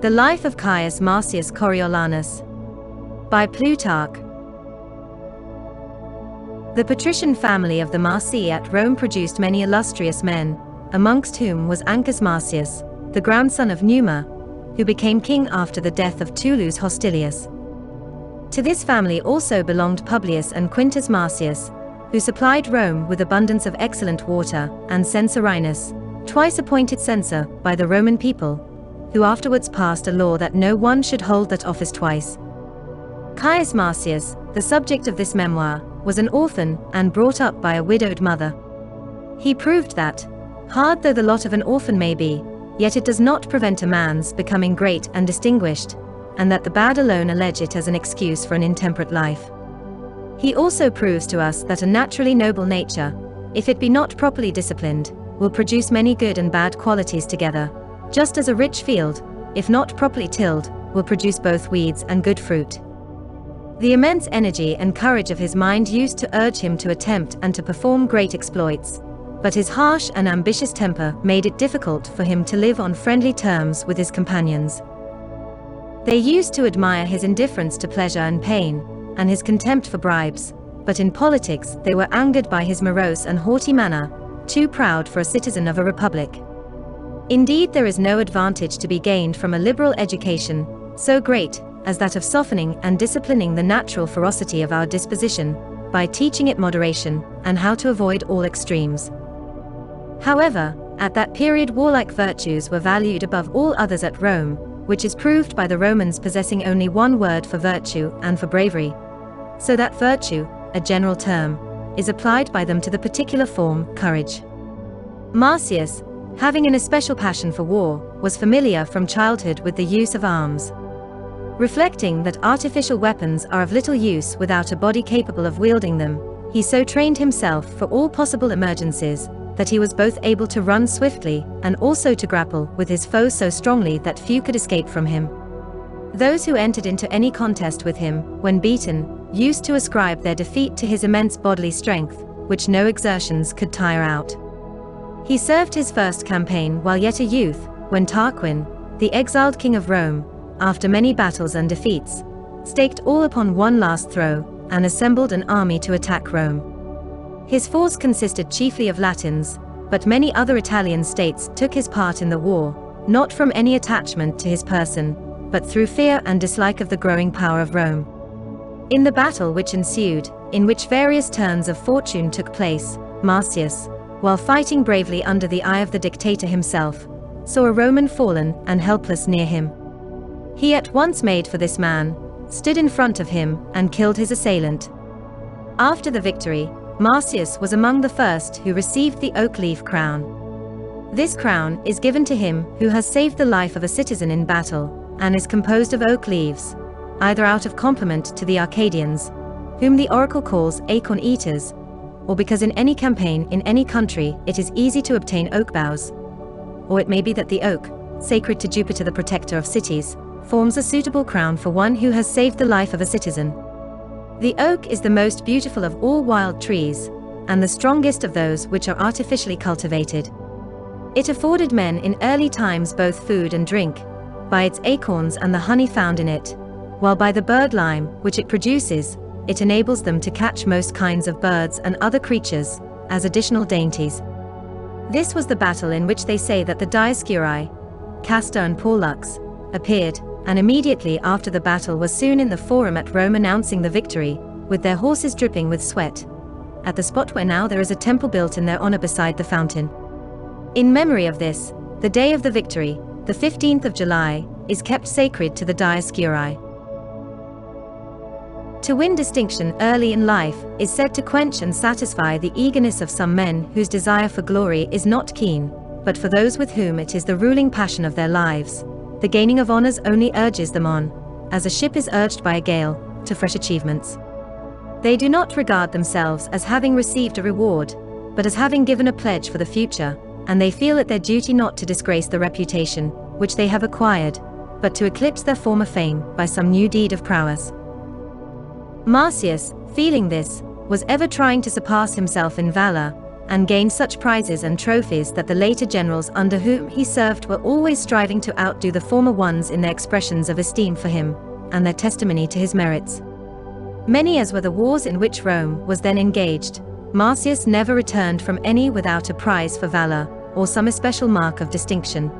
The Life of Caius Marcius Coriolanus by Plutarch. The patrician family of the Marci at Rome produced many illustrious men, amongst whom was Cauis Marcius, the grandson of Numa, who became king after the death of Tullus Hostilius. To this family also belonged Publius and Quintus Marcius, who supplied Rome with abundance of excellent water, and Censorinus, twice appointed censor by the Roman people, who afterwards passed a law that no one should hold that office twice. Caius Marcius, the subject of this memoir, was an orphan and brought up by a widowed mother. He proved that, hard though the lot of an orphan may be, yet it does not prevent a man's becoming great and distinguished, and that the bad alone allege it as an excuse for an intemperate life. He also proves to us that a naturally noble nature, if it be not properly disciplined, will produce many good and bad qualities together, just as a rich field, if not properly tilled, will produce both weeds and good fruit. The immense energy and courage of his mind used to urge him to attempt and to perform great exploits, but his harsh and ambitious temper made it difficult for him to live on friendly terms with his companions. They used to admire his indifference to pleasure and pain, and his contempt for bribes, but in politics they were angered by his morose and haughty manner, too proud for a citizen of a republic. Indeed, there is no advantage to be gained from a liberal education so great as that of softening and disciplining the natural ferocity of our disposition, by teaching it moderation, and how to avoid all extremes. However, at that period warlike virtues were valued above all others at Rome, which is proved by the Romans possessing only one word for virtue and for bravery, so that virtue, a general term, is applied by them to the particular form, courage. Marcius, having an especial passion for war, was familiar from childhood with the use of arms. Reflecting that artificial weapons are of little use without a body capable of wielding them, he so trained himself for all possible emergencies, that he was both able to run swiftly and also to grapple with his foe so strongly that few could escape from him. Those who entered into any contest with him, when beaten, used to ascribe their defeat to his immense bodily strength, which no exertions could tire out. He served his first campaign while yet a youth, when Tarquin, the exiled king of Rome, after many battles and defeats, staked all upon one last throw, and assembled an army to attack Rome. His force consisted chiefly of Latins, but many other Italian states took his part in the war, not from any attachment to his person, but through fear and dislike of the growing power of Rome. In the battle which ensued, in which various turns of fortune took place, Marcius, while fighting bravely under the eye of the dictator himself, saw a Roman fallen and helpless near him. He at once made for this man, stood in front of him, and killed his assailant. After the victory, Marcius was among the first who received the oak leaf crown. This crown is given to him who has saved the life of a citizen in battle, and is composed of oak leaves, either out of compliment to the Arcadians, whom the oracle calls acorn eaters, or because in any campaign in any country it is easy to obtain oak boughs. Or it may be that the oak, sacred to Jupiter the protector of cities, forms a suitable crown for one who has saved the life of a citizen. The oak is the most beautiful of all wild trees, and the strongest of those which are artificially cultivated. It afforded men in early times both food and drink, by its acorns and the honey found in it, while by the bird lime which it produces, it enables them to catch most kinds of birds and other creatures, as additional dainties. This was the battle in which they say that the Dioscuri, Castor and Pollux, appeared, and immediately after the battle were soon in the forum at Rome announcing the victory, with their horses dripping with sweat, at the spot where now there is a temple built in their honor beside the fountain. In memory of this, the day of the victory, the 15th of July, is kept sacred to the Dioscuri. To win distinction early in life is said to quench and satisfy the eagerness of some men whose desire for glory is not keen, but for those with whom it is the ruling passion of their lives, the gaining of honors only urges them on, as a ship is urged by a gale, to fresh achievements. They do not regard themselves as having received a reward, but as having given a pledge for the future, and they feel it their duty not to disgrace the reputation which they have acquired, but to eclipse their former fame by some new deed of prowess. Marcius, feeling this, was ever trying to surpass himself in valor, and gained such prizes and trophies that the later generals under whom he served were always striving to outdo the former ones in their expressions of esteem for him, and their testimony to his merits. Many as were the wars in which Rome was then engaged, Marcius never returned from any without a prize for valor, or some especial mark of distinction.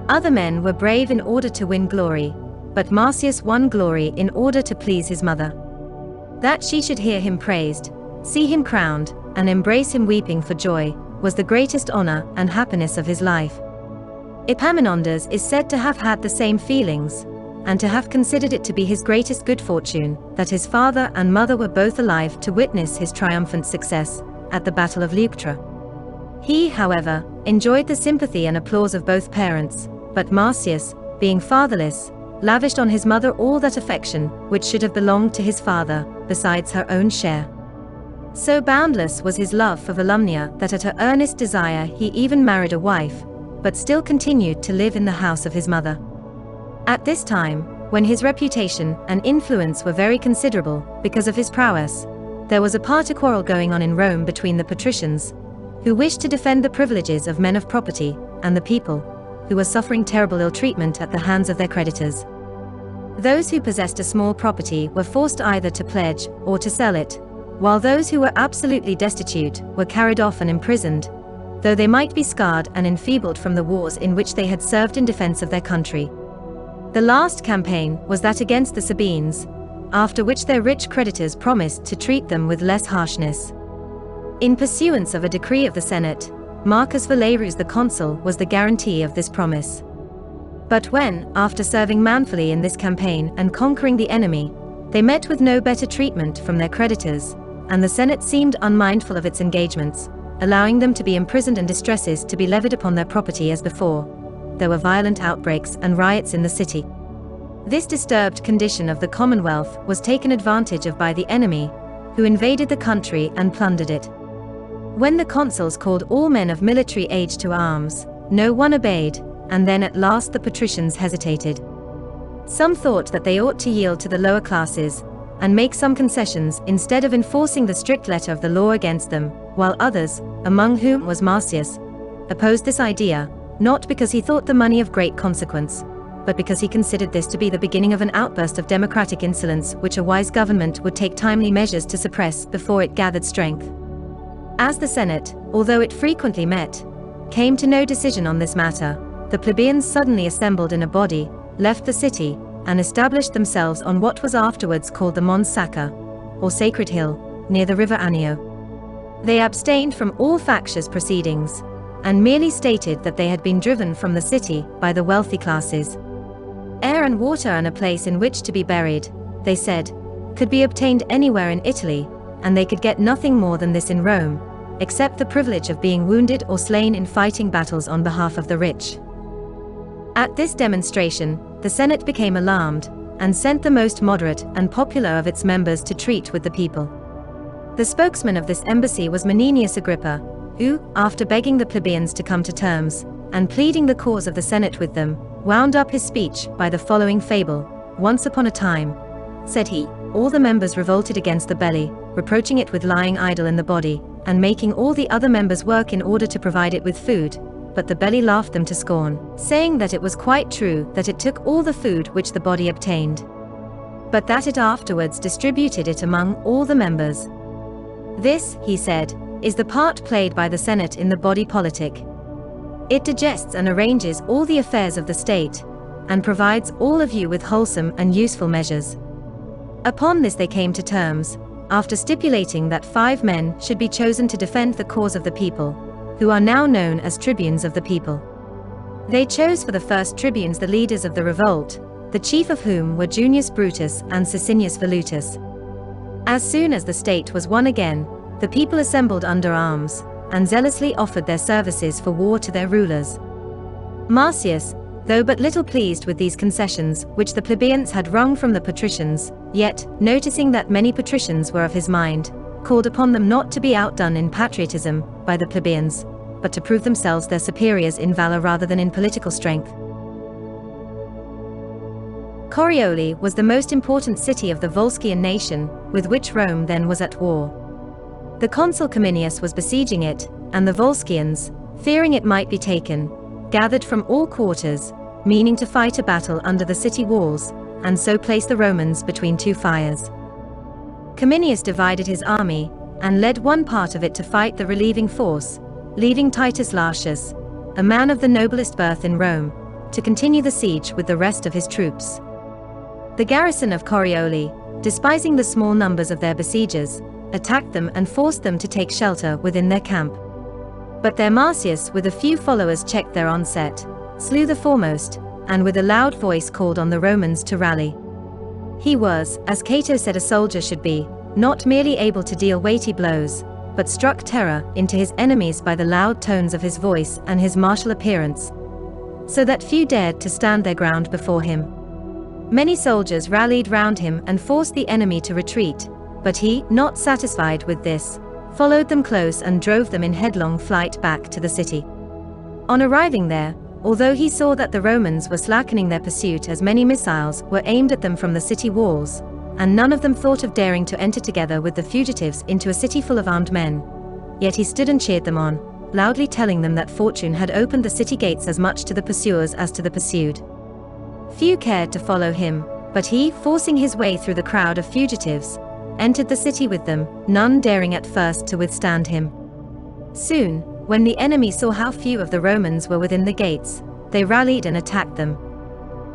Other men were brave in order to win glory, but Marcius won glory in order to please his mother. That she should hear him praised, see him crowned, and embrace him weeping for joy, was the greatest honor and happiness of his life. Epaminondas is said to have had the same feelings, and to have considered it to be his greatest good fortune that his father and mother were both alive to witness his triumphant success at the Battle of Leuctra. He, however, enjoyed the sympathy and applause of both parents, but Marcius, being fatherless, lavished on his mother all that affection which should have belonged to his father, besides her own share. So boundless was his love for Volumnia that at her earnest desire he even married a wife, but still continued to live in the house of his mother. At this time, when his reputation and influence were very considerable because of his prowess, there was a party quarrel going on in Rome between the Patricians, who wished to defend the privileges of men of property, and the people, who were suffering terrible ill-treatment at the hands of their creditors. Those who possessed a small property were forced either to pledge or to sell it, while those who were absolutely destitute were carried off and imprisoned, though they might be scarred and enfeebled from the wars in which they had served in defense of their country. The last campaign was that against the Sabines, after which their rich creditors promised to treat them with less harshness. In pursuance of a decree of the Senate, Marcus Valerius the consul was the guarantee of this promise. But when, after serving manfully in this campaign and conquering the enemy, they met with no better treatment from their creditors, and the Senate seemed unmindful of its engagements, allowing them to be imprisoned and distresses to be levied upon their property as before, there were violent outbreaks and riots in the city. This disturbed condition of the Commonwealth was taken advantage of by the enemy, who invaded the country and plundered it. When the consuls called all men of military age to arms, no one obeyed, and then at last the patricians hesitated. Some thought that they ought to yield to the lower classes, and make some concessions instead of enforcing the strict letter of the law against them, while others, among whom was Marcius, opposed this idea, not because he thought the money of great consequence, but because he considered this to be the beginning of an outburst of democratic insolence which a wise government would take timely measures to suppress before it gathered strength. As the Senate, although it frequently met, came to no decision on this matter, the plebeians suddenly assembled in a body, left the city, and established themselves on what was afterwards called the Mons Sacra, or Sacred Hill, near the river Anio. They abstained from all factious proceedings, and merely stated that they had been driven from the city by the wealthy classes. Air and water and a place in which to be buried, they said, could be obtained anywhere in Italy, and they could get nothing more than this in Rome, except the privilege of being wounded or slain in fighting battles on behalf of the rich. At this demonstration, the Senate became alarmed, and sent the most moderate and popular of its members to treat with the people. The spokesman of this embassy was Menenius Agrippa, who, after begging the plebeians to come to terms, and pleading the cause of the Senate with them, wound up his speech by the following fable. Once upon a time, said he, all the members revolted against the belly, reproaching it with lying idle in the body, and making all the other members work in order to provide it with food, but the belly laughed them to scorn, saying that it was quite true that it took all the food which the body obtained, but that it afterwards distributed it among all the members. This, he said, is the part played by the Senate in the body politic. It digests and arranges all the affairs of the state, and provides all of you with wholesome and useful measures. Upon this they came to terms, after stipulating that 5 men should be chosen to defend the cause of the people, who are now known as tribunes of the people. They chose for the first tribunes the leaders of the revolt, the chief of whom were Junius Brutus and Sicinius Volutus. As soon as the state was won again, the people assembled under arms, and zealously offered their services for war to their rulers. Marcius, though but little pleased with these concessions which the plebeians had wrung from the patricians, yet, noticing that many patricians were of his mind, called upon them not to be outdone in patriotism by the plebeians, but to prove themselves their superiors in valor rather than in political strength. Corioli was the most important city of the Volscian nation, with which Rome then was at war. The consul Cominius was besieging it, and the Volskians, fearing it might be taken, gathered from all quarters, meaning to fight a battle under the city walls, and so place the Romans between two fires. Cominius divided his army, and led one part of it to fight the relieving force, leaving Titus Lartius, a man of the noblest birth in Rome, to continue the siege with the rest of his troops. The garrison of Corioli, despising the small numbers of their besiegers, attacked them and forced them to take shelter within their camp. But there Marcius with a few followers checked their onset, slew the foremost, and with a loud voice called on the Romans to rally. He was, as Cato said a soldier should be, not merely able to deal weighty blows, but struck terror into his enemies by the loud tones of his voice and his martial appearance, so that few dared to stand their ground before him. Many soldiers rallied round him and forced the enemy to retreat, but he, not satisfied with this, followed them close and drove them in headlong flight back to the city. On arriving there, although he saw that the Romans were slackening their pursuit as many missiles were aimed at them from the city walls, and none of them thought of daring to enter together with the fugitives into a city full of armed men, yet he stood and cheered them on, loudly telling them that fortune had opened the city gates as much to the pursuers as to the pursued. Few cared to follow him, but he, forcing his way through the crowd of fugitives, entered the city with them, none daring at first to withstand him. Soon, when the enemy saw how few of the Romans were within the gates, they rallied and attacked them.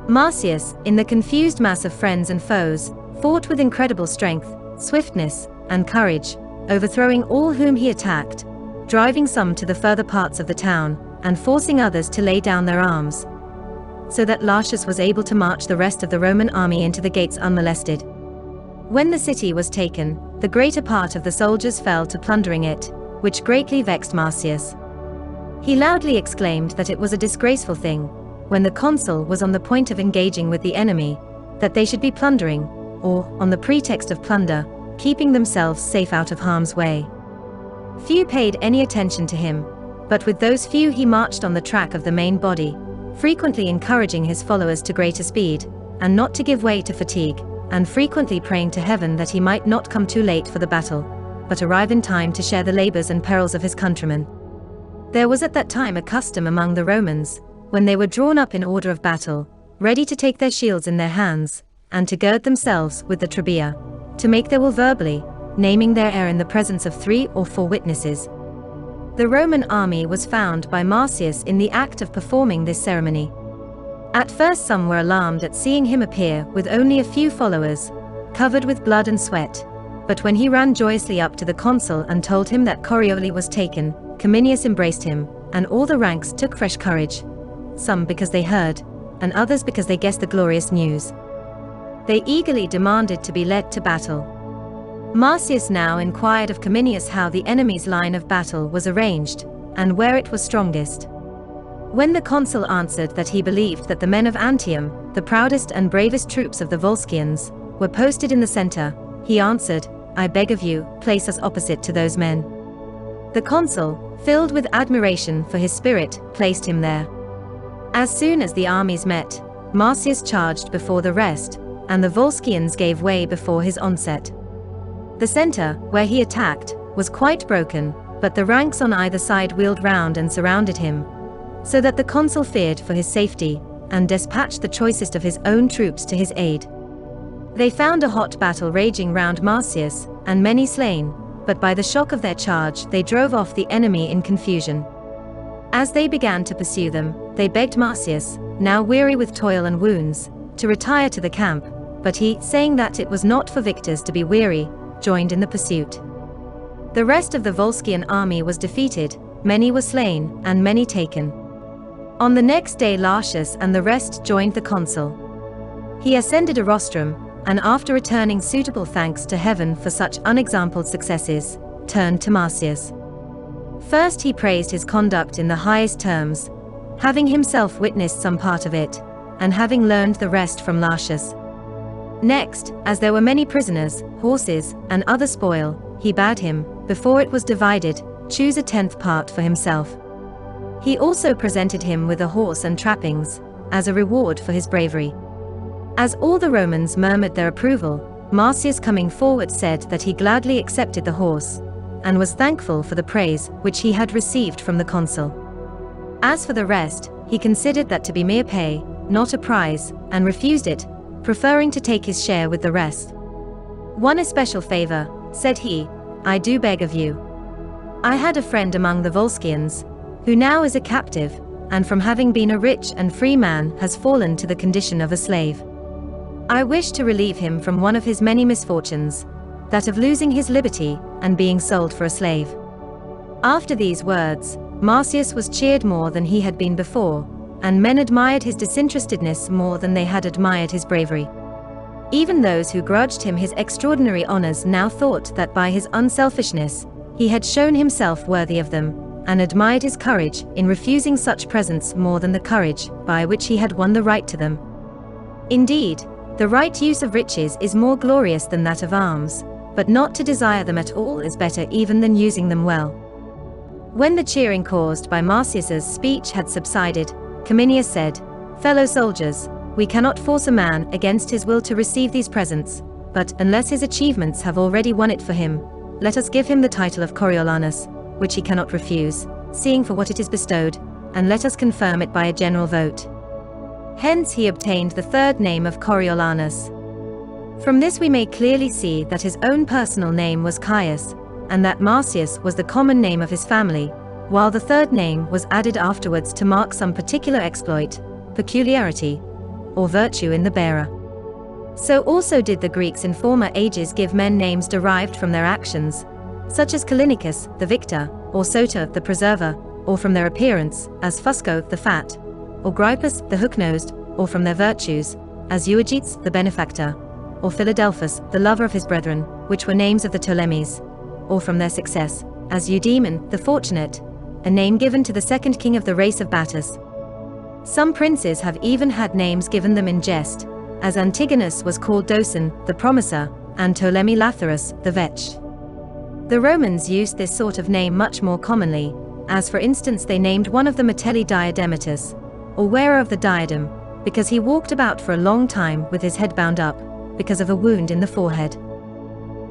Marcius, in the confused mass of friends and foes, fought with incredible strength, swiftness, and courage, overthrowing all whom he attacked, driving some to the further parts of the town, and forcing others to lay down their arms, so that Lartius was able to march the rest of the Roman army into the gates unmolested. When the city was taken, the greater part of the soldiers fell to plundering it, which greatly vexed Marcius. He loudly exclaimed that it was a disgraceful thing, when the consul was on the point of engaging with the enemy, that they should be plundering, or, on the pretext of plunder, keeping themselves safe out of harm's way. Few paid any attention to him, but with those few he marched on the track of the main body, frequently encouraging his followers to greater speed, and not to give way to fatigue, and frequently praying to heaven that he might not come too late for the battle, but arrive in time to share the labors and perils of his countrymen. There was at that time a custom among the Romans, when they were drawn up in order of battle, ready to take their shields in their hands, and to gird themselves with the trabea, to make their will verbally, naming their heir in the presence of 3 or 4 witnesses. The Roman army was found by Marcius in the act of performing this ceremony. At first some were alarmed at seeing him appear with only a few followers, covered with blood and sweat, but when he ran joyously up to the consul and told him that Corioli was taken, Cominius embraced him, and all the ranks took fresh courage, some because they heard, and others because they guessed the glorious news. They eagerly demanded to be led to battle. Marcius now inquired of Cominius how the enemy's line of battle was arranged, and where it was strongest. When the consul answered that he believed that the men of Antium, the proudest and bravest troops of the Volscians, were posted in the center, he answered, "I beg of you, place us opposite to those men." The consul, filled with admiration for his spirit, placed him there. As soon as the armies met, Marcius charged before the rest, and the Volskians gave way before his onset. The center, where he attacked, was quite broken, but the ranks on either side wheeled round and surrounded him, so that the consul feared for his safety, and dispatched the choicest of his own troops to his aid. They found a hot battle raging round Marcius, and many slain, but by the shock of their charge they drove off the enemy in confusion. As they began to pursue them, they begged Marcius, now weary with toil and wounds, to retire to the camp, but he, saying that it was not for victors to be weary, joined in the pursuit. The rest of the Volscian army was defeated, many were slain, and many taken. On the next day Lartius and the rest joined the consul. He ascended a rostrum, and after returning suitable thanks to heaven for such unexampled successes, turned to Marcius. First he praised his conduct in the highest terms, having himself witnessed some part of it, and having learned the rest from Lartius. Next, as there were many prisoners, horses, and other spoil, he bade him, before it was divided, choose a 10th part for himself. He also presented him with a horse and trappings, as a reward for his bravery. As all the Romans murmured their approval, Marcius coming forward said that he gladly accepted the horse, and was thankful for the praise which he had received from the consul. As for the rest, he considered that to be mere pay, not a prize, and refused it, preferring to take his share with the rest. "One especial favor," said he, "I do beg of you. I had a friend among the Volskians, who now is a captive, and from having been a rich and free man has fallen to the condition of a slave. I wish to relieve him from one of his many misfortunes, that of losing his liberty and being sold for a slave." After these words, Marcius was cheered more than he had been before, and men admired his disinterestedness more than they had admired his bravery. Even those who grudged him his extraordinary honors now thought that by his unselfishness, he had shown himself worthy of them, and admired his courage in refusing such presents more than the courage by which he had won the right to them. Indeed, the right use of riches is more glorious than that of alms, but not to desire them at all is better even than using them well. When the cheering caused by Marcius's speech had subsided, Cominius said, "Fellow soldiers, we cannot force a man against his will to receive these presents, but, unless his achievements have already won it for him, let us give him the title of Coriolanus, which he cannot refuse, seeing for what it is bestowed, and let us confirm it by a general vote." Hence he obtained the third name of Coriolanus. From this we may clearly see that his own personal name was Caius, and that Marcius was the common name of his family, while the third name was added afterwards to mark some particular exploit, peculiarity, or virtue in the bearer. So also did the Greeks in former ages give men names derived from their actions, such as Callinicus, the victor, or Soter, the preserver, or from their appearance, as Fusco, the fat, or Grypus, the hook-nosed, or from their virtues, as Euergetes, the benefactor, or Philadelphus, the lover of his brethren, which were names of the Ptolemies, or from their success, as Eudaemon, the fortunate, a name given to the second king of the race of Battus. Some princes have even had names given them in jest, as Antigonus was called Docen, the promiser, and Ptolemy Lathyrus, the vetch. The Romans used this sort of name much more commonly, as for instance they named one of the Metelli Diadematus, or wearer of the diadem, because he walked about for a long time with his head bound up, because of a wound in the forehead.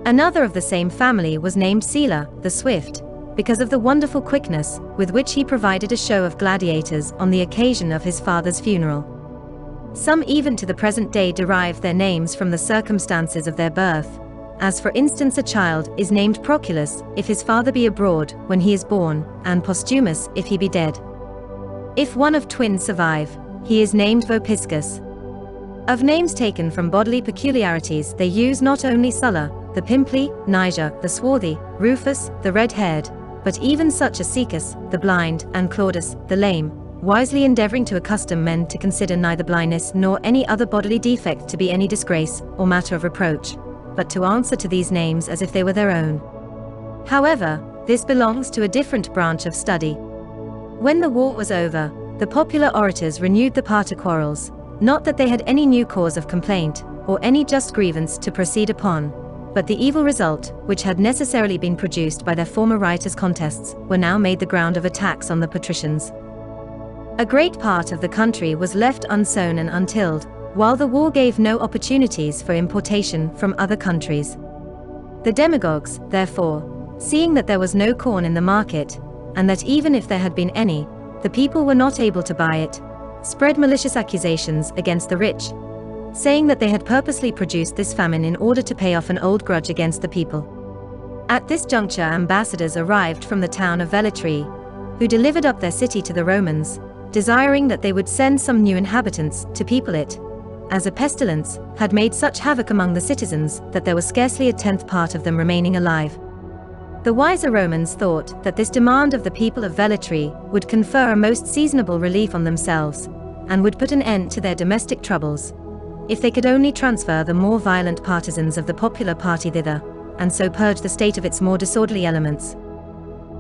Another of the same family was named Sila, the swift, because of the wonderful quickness with which he provided a show of gladiators on the occasion of his father's funeral. Some even to the present day derive their names from the circumstances of their birth, as for instance a child is named Proculus if his father be abroad when he is born, and Posthumus if he be dead. If one of twins survive, he is named Vopiscus. Of names taken from bodily peculiarities they use not only Sulla, the pimply, Niger, the swarthy, Rufus, the red-haired, but even such as Caecus, the blind, and Claudius, the lame, wisely endeavoring to accustom men to consider neither blindness nor any other bodily defect to be any disgrace or matter of reproach, but to answer to these names as if they were their own. However, this belongs to a different branch of study. When the war was over, the popular orators renewed the party quarrels, not that they had any new cause of complaint, or any just grievance to proceed upon, but the evil result, which had necessarily been produced by their former riotous contests, were now made the ground of attacks on the Patricians. A great part of the country was left unsown and untilled, while the war gave no opportunities for importation from other countries. The demagogues, therefore, seeing that there was no corn in the market, and that even if there had been any, the people were not able to buy it, spread malicious accusations against the rich, saying that they had purposely produced this famine in order to pay off an old grudge against the people. At this juncture ambassadors arrived from the town of Velitri, who delivered up their city to the Romans, desiring that they would send some new inhabitants to people it, as a pestilence had made such havoc among the citizens that there was scarcely a tenth part of them remaining alive. The wiser Romans thought that this demand of the people of Velitri would confer a most seasonable relief on themselves, and would put an end to their domestic troubles, if they could only transfer the more violent partisans of the popular party thither, and so purge the state of its more disorderly elements.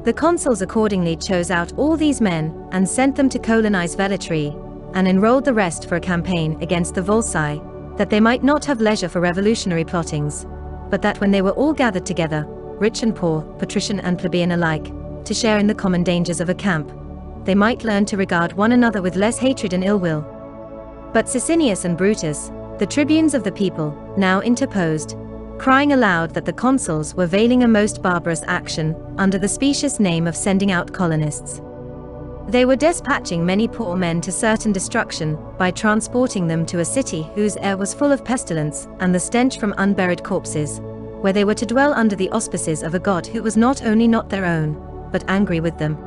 The consuls accordingly chose out all these men, and sent them to colonize Velitri, and enrolled the rest for a campaign against the Volsci, that they might not have leisure for revolutionary plottings, but that when they were all gathered together, rich and poor, patrician and plebeian alike, to share in the common dangers of a camp, they might learn to regard one another with less hatred and ill will. But Sicinius and Brutus, the tribunes of the people, now interposed, crying aloud that the consuls were veiling a most barbarous action under the specious name of sending out colonists. They were dispatching many poor men to certain destruction by transporting them to a city whose air was full of pestilence and the stench from unburied corpses, where they were to dwell under the auspices of a god who was not only not their own, but angry with them.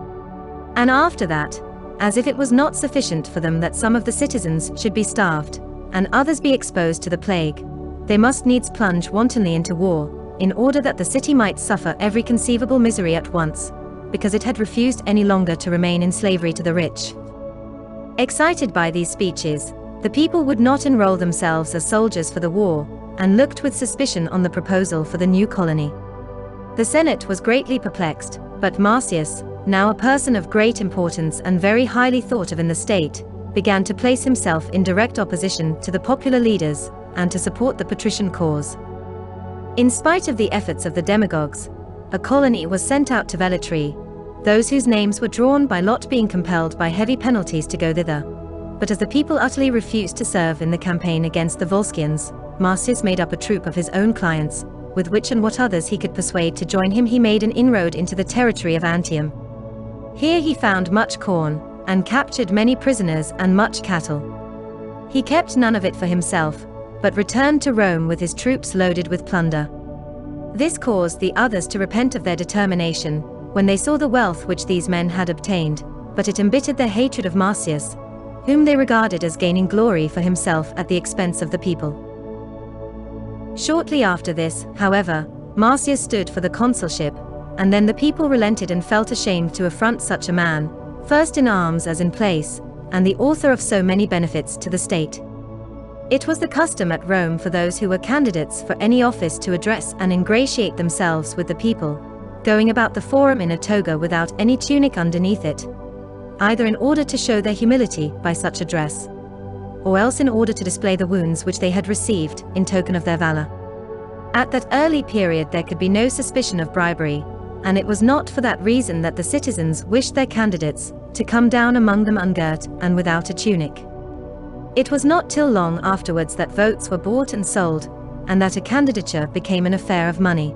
And after that, as if it was not sufficient for them that some of the citizens should be starved, and others be exposed to the plague, they must needs plunge wantonly into war, in order that the city might suffer every conceivable misery at once, because it had refused any longer to remain in slavery to the rich. Excited by these speeches, the people would not enroll themselves as soldiers for the war, and looked with suspicion on the proposal for the new colony. The Senate was greatly perplexed, but Marcius, now a person of great importance and very highly thought of in the state, began to place himself in direct opposition to the popular leaders, and to support the Patrician cause. In spite of the efforts of the demagogues, a colony was sent out to Velletri, those whose names were drawn by lot being compelled by heavy penalties to go thither. But as the people utterly refused to serve in the campaign against the Volskians, Marcius made up a troop of his own clients, with which and what others he could persuade to join him. He made an inroad into the territory of Antium. Here he found much corn, and captured many prisoners and much cattle. He kept none of it for himself, but returned to Rome with his troops loaded with plunder. This caused the others to repent of their determination, when they saw the wealth which these men had obtained, but it embittered their hatred of Marcius, whom they regarded as gaining glory for himself at the expense of the people. Shortly after this, however, Marcius stood for the consulship, and then the people relented and felt ashamed to affront such a man, first in arms as in place, and the author of so many benefits to the state. It was the custom at Rome for those who were candidates for any office to address and ingratiate themselves with the people, going about the forum in a toga without any tunic underneath it, either in order to show their humility by such a dress, or else in order to display the wounds which they had received in token of their valor. At that early period there could be no suspicion of bribery, and it was not for that reason that the citizens wished their candidates to come down among them ungirt and without a tunic. It was not till long afterwards that votes were bought and sold, and that a candidature became an affair of money.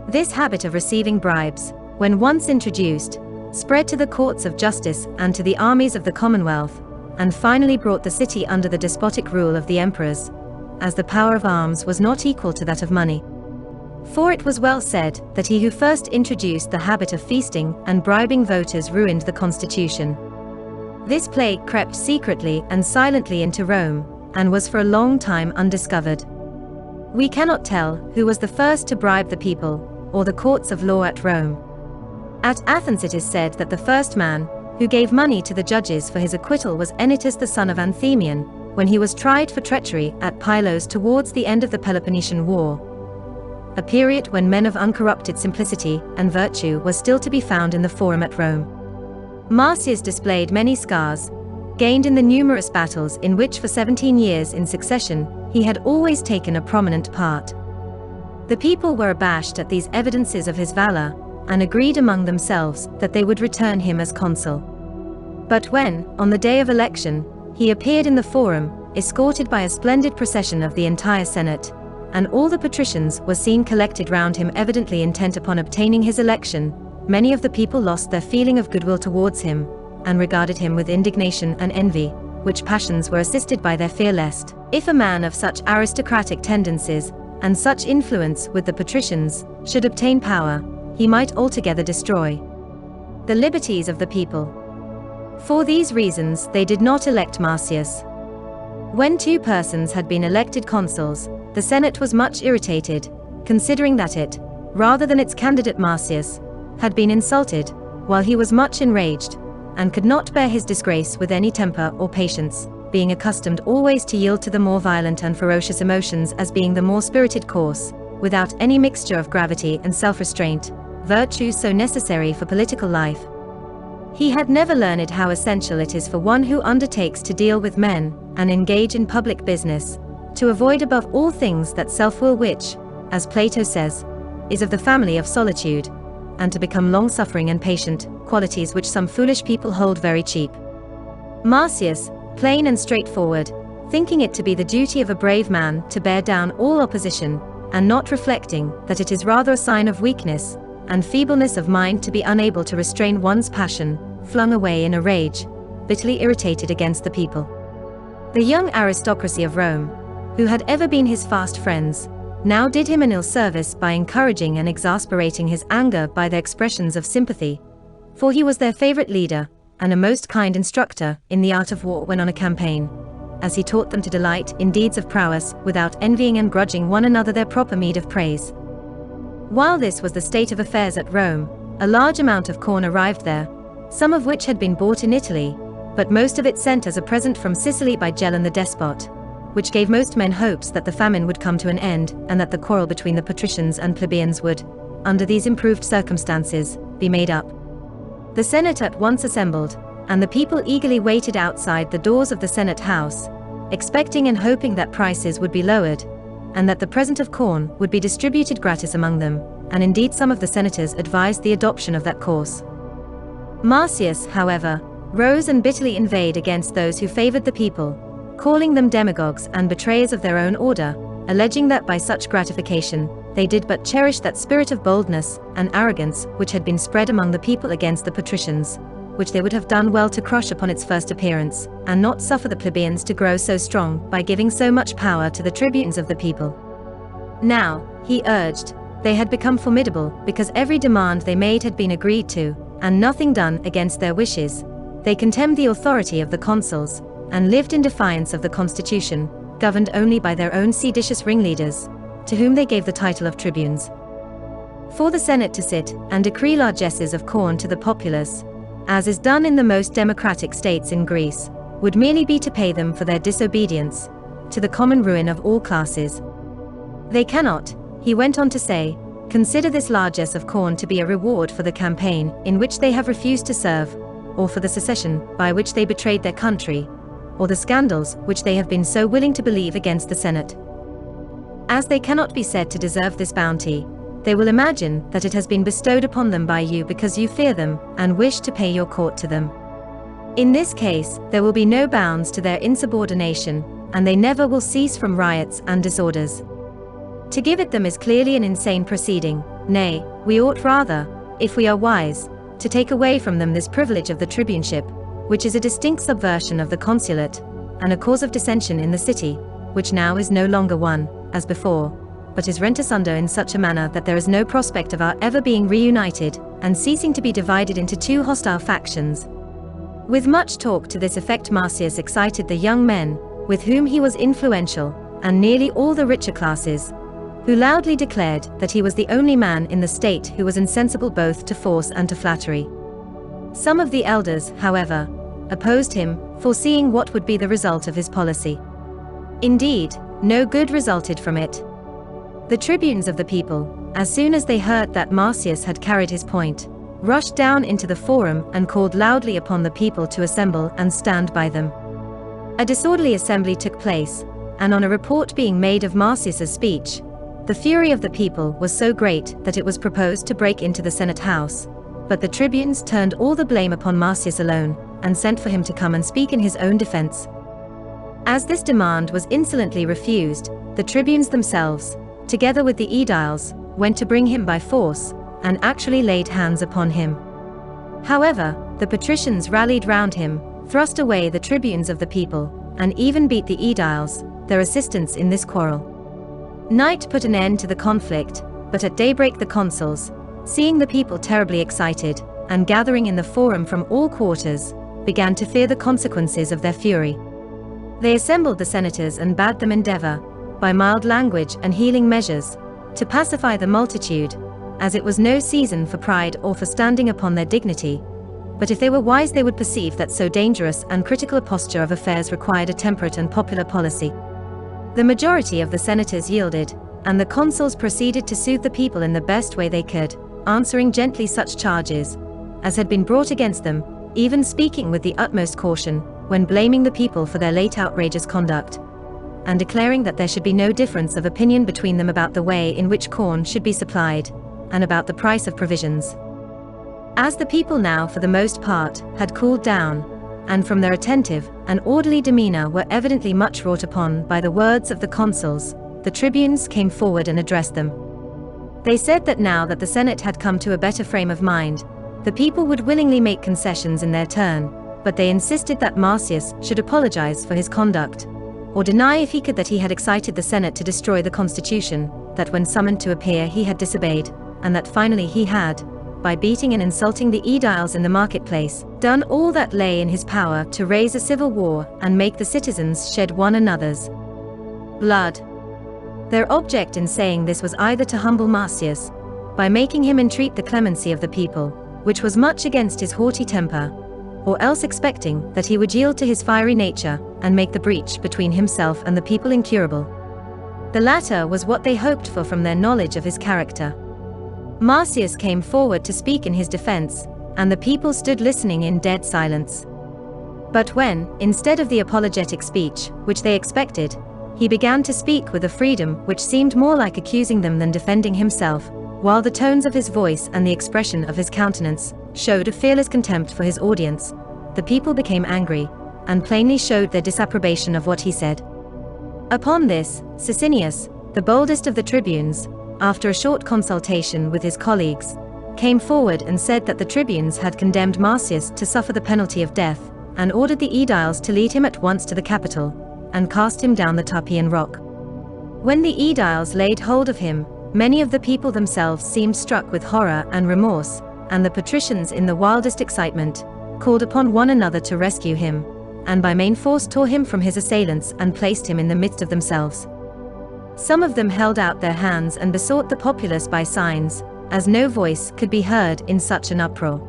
This habit of receiving bribes, when once introduced, spread to the courts of justice and to the armies of the Commonwealth, and finally brought the city under the despotic rule of the emperors, as the power of arms was not equal to that of money. For it was well said that he who first introduced the habit of feasting and bribing voters ruined the constitution. This plague crept secretly and silently into Rome, and was for a long time undiscovered. We cannot tell who was the first to bribe the people, or the courts of law at Rome. At Athens it is said that the first man who gave money to the judges for his acquittal was Anytus the son of Anthemion, when he was tried for treachery at Pylos towards the end of the Peloponnesian War, a period when men of uncorrupted simplicity and virtue were still to be found in the forum at Rome. Marcius displayed many scars, gained in the numerous battles in which for 17 years in succession he had always taken a prominent part. The people were abashed at these evidences of his valor, and agreed among themselves that they would return him as consul. But when, on the day of election, he appeared in the forum, escorted by a splendid procession of the entire Senate, and all the patricians were seen collected round him evidently intent upon obtaining his election, many of the people lost their feeling of goodwill towards him, and regarded him with indignation and envy, which passions were assisted by their fear lest, if a man of such aristocratic tendencies, and such influence with the patricians, should obtain power, he might altogether destroy the liberties of the people. For these reasons they did not elect Marcius. When two persons had been elected consuls, the Senate was much irritated, considering that it, rather than its candidate Marcius, had been insulted, while he was much enraged, and could not bear his disgrace with any temper or patience, being accustomed always to yield to the more violent and ferocious emotions as being the more spirited course, without any mixture of gravity and self-restraint, virtues so necessary for political life. He had never learned how essential it is for one who undertakes to deal with men, and engage in public business, to avoid above all things that self-will which, as Plato says, is of the family of solitude, and to become long-suffering and patient, qualities which some foolish people hold very cheap. Marcius, plain and straightforward, thinking it to be the duty of a brave man to bear down all opposition, and not reflecting that it is rather a sign of weakness and feebleness of mind to be unable to restrain one's passion, flung away in a rage, bitterly irritated against the people. The young aristocracy of Rome, who had ever been his fast friends, now did him an ill service by encouraging and exasperating his anger by their expressions of sympathy, for he was their favorite leader and a most kind instructor in the art of war when on a campaign, as he taught them to delight in deeds of prowess without envying and grudging one another their proper meed of praise. While this was the state of affairs at Rome, a large amount of corn arrived there, some of which had been bought in Italy, but most of it sent as a present from Sicily by Gelon the despot, which gave most men hopes that the famine would come to an end and that the quarrel between the patricians and plebeians would, under these improved circumstances, be made up. The Senate at once assembled, and the people eagerly waited outside the doors of the Senate house, expecting and hoping that prices would be lowered, and that the present of corn would be distributed gratis among them, and indeed some of the senators advised the adoption of that course. Marcius, however, rose and bitterly inveighed against those who favored the people, calling them demagogues and betrayers of their own order, alleging that by such gratification, they did but cherish that spirit of boldness and arrogance which had been spread among the people against the patricians, which they would have done well to crush upon its first appearance, and not suffer the plebeians to grow so strong by giving so much power to the tribunes of the people. Now, he urged, they had become formidable because every demand they made had been agreed to, and nothing done against their wishes. They contemned the authority of the consuls, and lived in defiance of the constitution, governed only by their own seditious ringleaders, to whom they gave the title of tribunes. For the Senate to sit and decree largesses of corn to the populace, as is done in the most democratic states in Greece, would merely be to pay them for their disobedience, to the common ruin of all classes. They cannot, he went on to say, consider this largesse of corn to be a reward for the campaign in which they have refused to serve, or for the secession by which they betrayed their country, or the scandals which they have been so willing to believe against the Senate. As they cannot be said to deserve this bounty, they will imagine that it has been bestowed upon them by you because you fear them and wish to pay your court to them. In this case, there will be no bounds to their insubordination, and they never will cease from riots and disorders. To give it them is clearly an insane proceeding. Nay, we ought rather, if we are wise, to take away from them this privilege of the tribuneship, which is a distinct subversion of the consulate, and a cause of dissension in the city, which now is no longer one, as before, but is rent asunder in such a manner that there is no prospect of our ever being reunited, and ceasing to be divided into two hostile factions. With much talk to this effect Marcius excited the young men, with whom he was influential, and nearly all the richer classes, who loudly declared that he was the only man in the state who was insensible both to force and to flattery. Some of the elders, however, opposed him, foreseeing what would be the result of his policy. Indeed, no good resulted from it. The tribunes of the people, as soon as they heard that Marcius had carried his point, rushed down into the forum and called loudly upon the people to assemble and stand by them. A disorderly assembly took place, and on a report being made of Marcius's speech, the fury of the people was so great that it was proposed to break into the Senate house, but the tribunes turned all the blame upon Marcius alone, and sent for him to come and speak in his own defense. As this demand was insolently refused, the tribunes themselves, together with the aediles, went to bring him by force, and actually laid hands upon him. However, the patricians rallied round him, thrust away the tribunes of the people, and even beat the aediles, their assistants in this quarrel. Night put an end to the conflict, but at daybreak the consuls, seeing the people terribly excited, and gathering in the forum from all quarters, began to fear the consequences of their fury. They assembled the senators and bade them endeavor, by mild language and healing measures, to pacify the multitude, as it was no season for pride or for standing upon their dignity, but if they were wise they would perceive that so dangerous and critical a posture of affairs required a temperate and popular policy. The majority of the senators yielded, and the consuls proceeded to soothe the people in the best way they could, answering gently such charges as had been brought against them, even speaking with the utmost caution, when blaming the people for their late outrageous conduct, and declaring that there should be no difference of opinion between them about the way in which corn should be supplied, and about the price of provisions. As the people now for the most part had cooled down, and from their attentive and orderly demeanor were evidently much wrought upon by the words of the consuls, the tribunes came forward and addressed them. They said that now that the Senate had come to a better frame of mind, the people would willingly make concessions in their turn, but they insisted that Marcius should apologize for his conduct, or deny if he could that he had excited the Senate to destroy the constitution, that when summoned to appear he had disobeyed, and that finally he had, by beating and insulting the aediles in the marketplace, done all that lay in his power to raise a civil war and make the citizens shed one another's blood. Their object in saying this was either to humble Marcius, by making him entreat the clemency of the people, which was much against his haughty temper, or else expecting that he would yield to his fiery nature, and make the breach between himself and the people incurable. The latter was what they hoped for from their knowledge of his character. Marcius came forward to speak in his defense, and the people stood listening in dead silence. But when, instead of the apologetic speech, which they expected, he began to speak with a freedom which seemed more like accusing them than defending himself, while the tones of his voice and the expression of his countenance showed a fearless contempt for his audience, the people became angry, and plainly showed their disapprobation of what he said. Upon this, Sicinius, the boldest of the tribunes, after a short consultation with his colleagues, came forward and said that the tribunes had condemned Marcius to suffer the penalty of death, and ordered the aediles to lead him at once to the Capitol, and cast him down the Toponian rock. When the aediles laid hold of him, many of the people themselves seemed struck with horror and remorse, and the patricians in the wildest excitement called upon one another to rescue him, and by main force tore him from his assailants and placed him in the midst of themselves. Some of them held out their hands and besought the populace by signs, as no voice could be heard in such an uproar.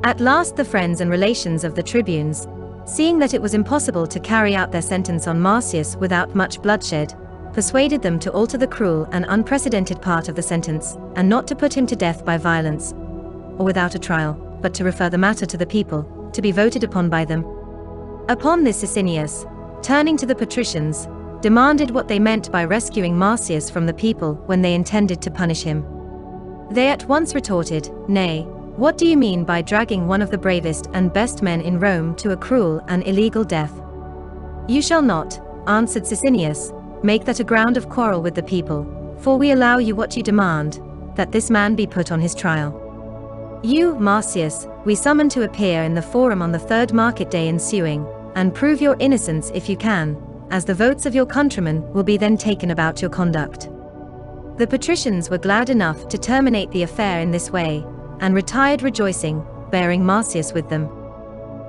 At last the friends and relations of the tribunes, seeing that it was impossible to carry out their sentence on Marcius without much bloodshed, persuaded them to alter the cruel and unprecedented part of the sentence, and not to put him to death by violence, or without a trial, but to refer the matter to the people, to be voted upon by them. Upon this Sicinius, turning to the patricians, demanded what they meant by rescuing Marcius from the people when they intended to punish him. They at once retorted, "Nay, what do you mean by dragging one of the bravest and best men in Rome to a cruel and illegal death?" "You shall not," answered Sicinius, "make that a ground of quarrel with the people, for we allow you what you demand, that this man be put on his trial. You, Marcius, we summon to appear in the forum on the 3rd market day ensuing, and prove your innocence if you can, as the votes of your countrymen will be then taken about your conduct." The patricians were glad enough to terminate the affair in this way, and retired rejoicing, bearing Marcius with them.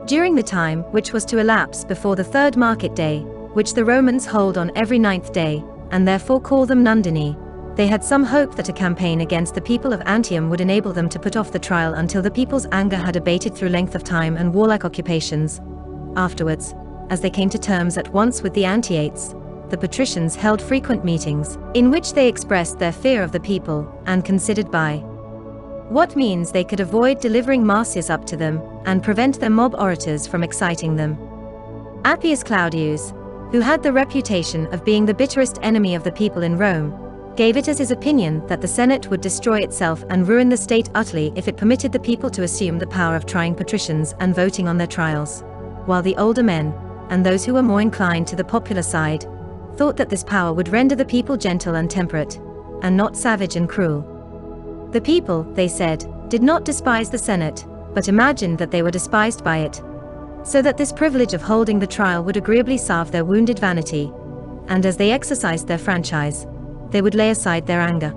During the time which was to elapse before the 3rd market day, which the Romans hold on every 9th day, and therefore call them Nundini, they had some hope that a campaign against the people of Antium would enable them to put off the trial until the people's anger had abated through length of time and warlike occupations. Afterwards, as they came to terms at once with the Antiates, the patricians held frequent meetings, in which they expressed their fear of the people, and considered by what means they could avoid delivering Marcius up to them, and prevent their mob orators from exciting them. Appius Claudius, who had the reputation of being the bitterest enemy of the people in Rome, gave it as his opinion that the Senate would destroy itself and ruin the state utterly if it permitted the people to assume the power of trying patricians and voting on their trials, while the older men, and those who were more inclined to the popular side, thought that this power would render the people gentle and temperate, and not savage and cruel. The people, they said, did not despise the Senate, but imagined that they were despised by it, so that this privilege of holding the trial would agreeably salve their wounded vanity, and as they exercised their franchise, they would lay aside their anger.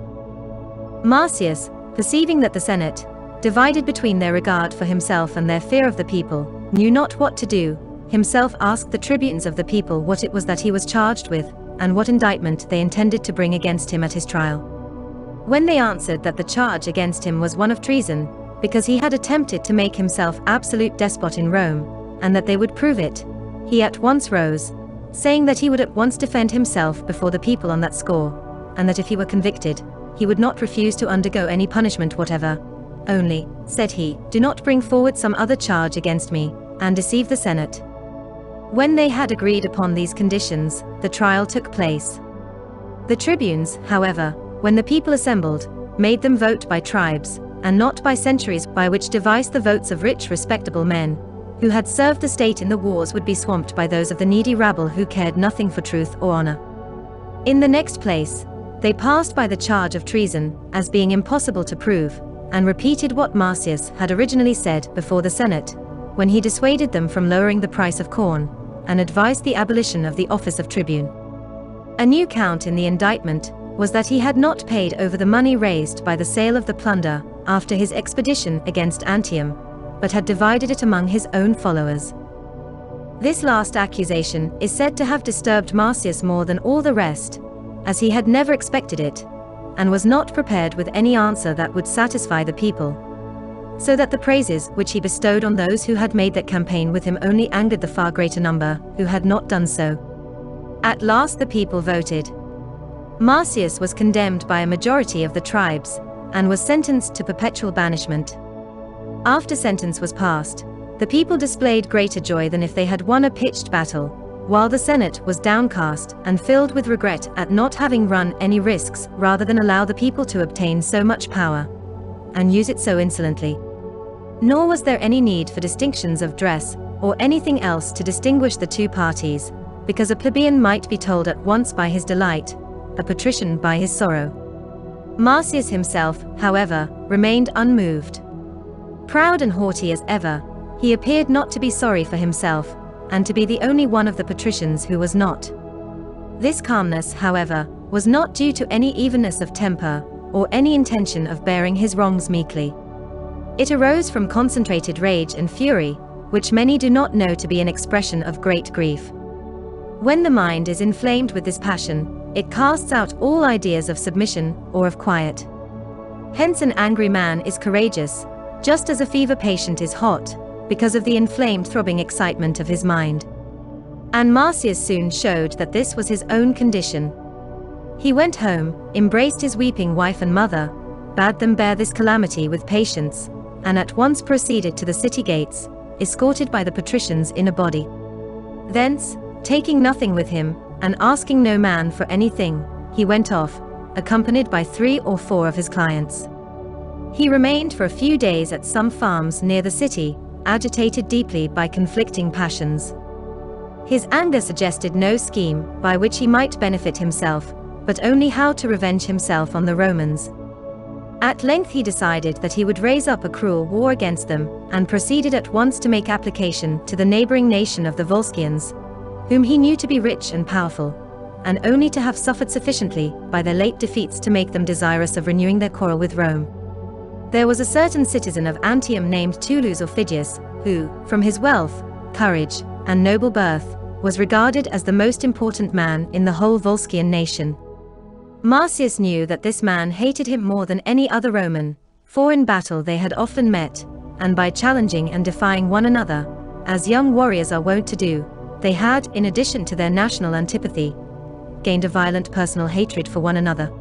Marcius, perceiving that the Senate, divided between their regard for himself and their fear of the people, knew not what to do, himself asked the tribunes of the people what it was that he was charged with, and what indictment they intended to bring against him at his trial. When they answered that the charge against him was one of treason, because he had attempted to make himself absolute despot in Rome, and that they would prove it, he at once rose, saying that he would at once defend himself before the people on that score, and that if he were convicted, he would not refuse to undergo any punishment whatever. "Only," said he, "do not bring forward some other charge against me, and deceive the Senate." When they had agreed upon these conditions, the trial took place. The tribunes, however, when the people assembled, made them vote by tribes, and not by centuries, by which device the votes of rich respectable men, who had served the state in the wars, would be swamped by those of the needy rabble who cared nothing for truth or honor. In the next place, they passed by the charge of treason as being impossible to prove, and repeated what Marcius had originally said before the Senate, when he dissuaded them from lowering the price of corn, and advised the abolition of the office of tribune. A new count in the indictment was that he had not paid over the money raised by the sale of the plunder after his expedition against Antium, but had divided it among his own followers. This last accusation is said to have disturbed Marcius more than all the rest, as he had never expected it, and was not prepared with any answer that would satisfy the people, so that the praises which he bestowed on those who had made that campaign with him only angered the far greater number who had not done so. At last the people voted. Marcius was condemned by a majority of the tribes, and was sentenced to perpetual banishment. After sentence was passed, the people displayed greater joy than if they had won a pitched battle, while the Senate was downcast and filled with regret at not having run any risks rather than allow the people to obtain so much power, and use it so insolently. Nor was there any need for distinctions of dress, or anything else to distinguish the two parties, because a plebeian might be told at once by his delight, a patrician by his sorrow. Marcius himself, however, remained unmoved. Proud and haughty as ever, he appeared not to be sorry for himself, and to be the only one of the patricians who was not. This calmness, however, was not due to any evenness of temper, or any intention of bearing his wrongs meekly. It arose from concentrated rage and fury, which many do not know to be an expression of great grief. When the mind is inflamed with this passion, it casts out all ideas of submission or of quiet. Hence an angry man is courageous, just as a fever patient is hot, because of the inflamed throbbing excitement of his mind. And Marcius soon showed that this was his own condition. He went home, embraced his weeping wife and mother, bade them bear this calamity with patience, and at once proceeded to the city gates, escorted by the patricians in a body. Thence, taking nothing with him, and asking no man for anything, he went off, accompanied by 3 or 4 of his clients. He remained for a few days at some farms near the city, agitated deeply by conflicting passions. His anger suggested no scheme by which he might benefit himself, but only how to revenge himself on the Romans. At length he decided that he would raise up a cruel war against them, and proceeded at once to make application to the neighboring nation of the Volskians, whom he knew to be rich and powerful, and only to have suffered sufficiently by their late defeats to make them desirous of renewing their quarrel with Rome. There was a certain citizen of Antium named Tullus Aufidius, who, from his wealth, courage, and noble birth, was regarded as the most important man in the whole Volscian nation. Marcius knew that this man hated him more than any other Roman, for in battle they had often met, and by challenging and defying one another, as young warriors are wont to do, they had, in addition to their national antipathy, gained a violent personal hatred for one another.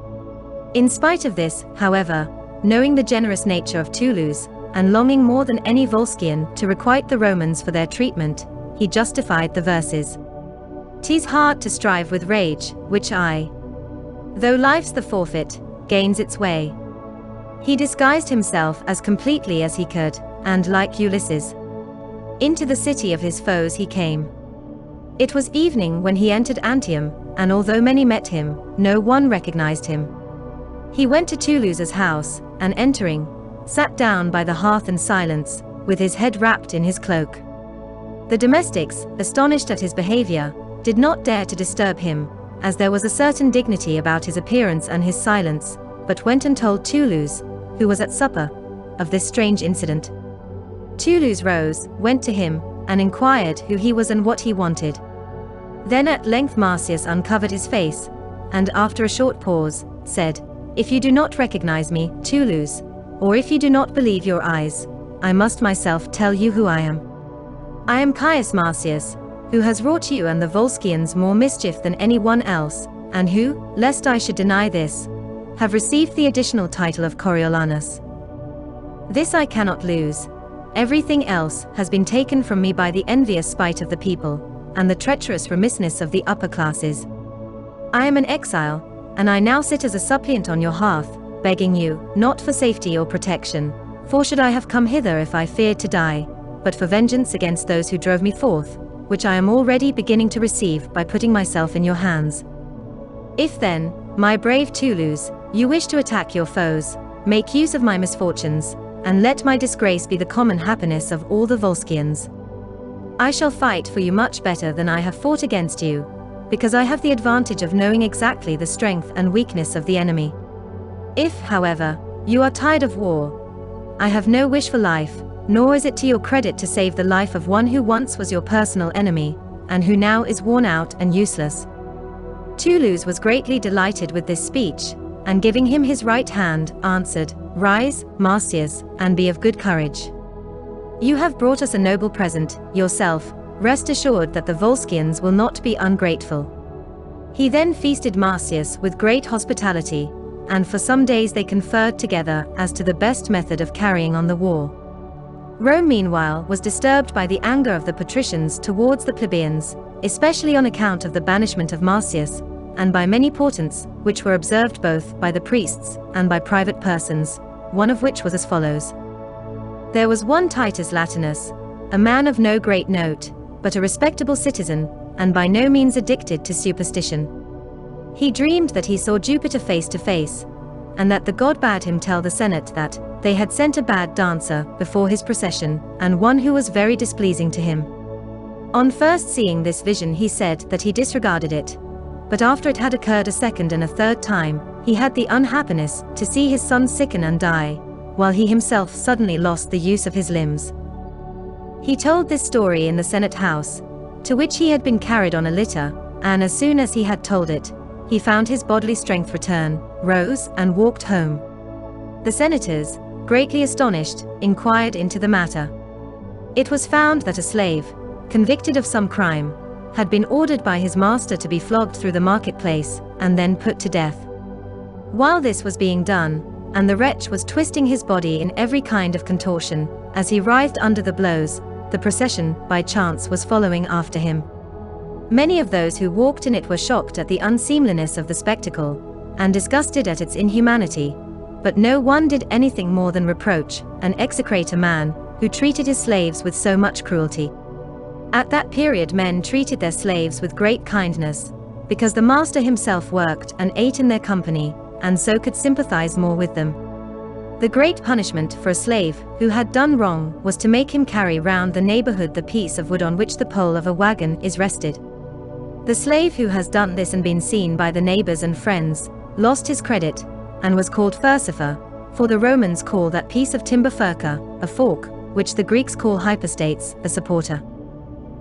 In spite of this, however, knowing the generous nature of Tullus, and longing more than any Volscian to requite the Romans for their treatment, he justified the verses. "'Tis hard to strive with rage, which though life's the forfeit, gains its way." He disguised himself as completely as he could, and like Ulysses, into the city of his foes he came. It was evening when he entered Antium, and although many met him, no one recognized him. He went to Tullus's house, and entering, sat down by the hearth in silence, with his head wrapped in his cloak. The domestics, astonished at his behavior, did not dare to disturb him, as there was a certain dignity about his appearance and his silence, but went and told Tullus, who was at supper, of this strange incident. Tullus rose, went to him, and inquired who he was and what he wanted. Then at length Marcius uncovered his face, and after a short pause, said, "If you do not recognize me, Tullus, or if you do not believe your eyes, I must myself tell you who I am. I am Caius Marcius, who has wrought you and the Volskians more mischief than any one else, and who, lest I should deny this, have received the additional title of Coriolanus. This I cannot lose. Everything else has been taken from me by the envious spite of the people, and the treacherous remissness of the upper classes. I am an exile, and I now sit as a suppliant on your hearth, begging you, not for safety or protection, for should I have come hither if I feared to die, but for vengeance against those who drove me forth, which I am already beginning to receive by putting myself in your hands. If then, my brave Toulouse, you wish to attack your foes, make use of my misfortunes, and let my disgrace be the common happiness of all the Volskians. I shall fight for you much better than I have fought against you, because I have the advantage of knowing exactly the strength and weakness of the enemy. If, however, you are tired of war, I have no wish for life, nor is it to your credit to save the life of one who once was your personal enemy, and who now is worn out and useless." Toulouse was greatly delighted with this speech, and giving him his right hand, answered, "Rise, Marcius, and be of good courage. You have brought us a noble present, yourself, rest assured that the Volskians will not be ungrateful." He then feasted Marcius with great hospitality, and for some days they conferred together as to the best method of carrying on the war. Rome meanwhile was disturbed by the anger of the Patricians towards the plebeians, especially on account of the banishment of Marcius, and by many portents, which were observed both by the priests and by private persons, one of which was as follows. There was one Titus Latinus, a man of no great note, but a respectable citizen, and by no means addicted to superstition. He dreamed that he saw Jupiter face to face, and that the god bade him tell the Senate that they had sent a bad dancer before his procession, and one who was very displeasing to him. On first seeing this vision he said that he disregarded it, but after it had occurred a second and a third time, he had the unhappiness to see his son sicken and die, while he himself suddenly lost the use of his limbs. He told this story in the Senate house, to which he had been carried on a litter, and as soon as he had told it, he found his bodily strength return, rose, and walked home. The senators, greatly astonished, inquired into the matter. It was found that a slave, convicted of some crime, had been ordered by his master to be flogged through the marketplace, and then put to death. While this was being done, and the wretch was twisting his body in every kind of contortion, as he writhed under the blows, the procession, by chance, was following after him. Many of those who walked in it were shocked at the unseemliness of the spectacle, and disgusted at its inhumanity, but no one did anything more than reproach and execrate a man who treated his slaves with so much cruelty. At that period men treated their slaves with great kindness, because the master himself worked and ate in their company, and so could sympathize more with them. The great punishment for a slave who had done wrong was to make him carry round the neighborhood the piece of wood on which the pole of a wagon is rested. The slave who has done this and been seen by the neighbors and friends, lost his credit, and was called furcifer, for the Romans call that piece of timber furca, a fork, which the Greeks call hypostates, a supporter.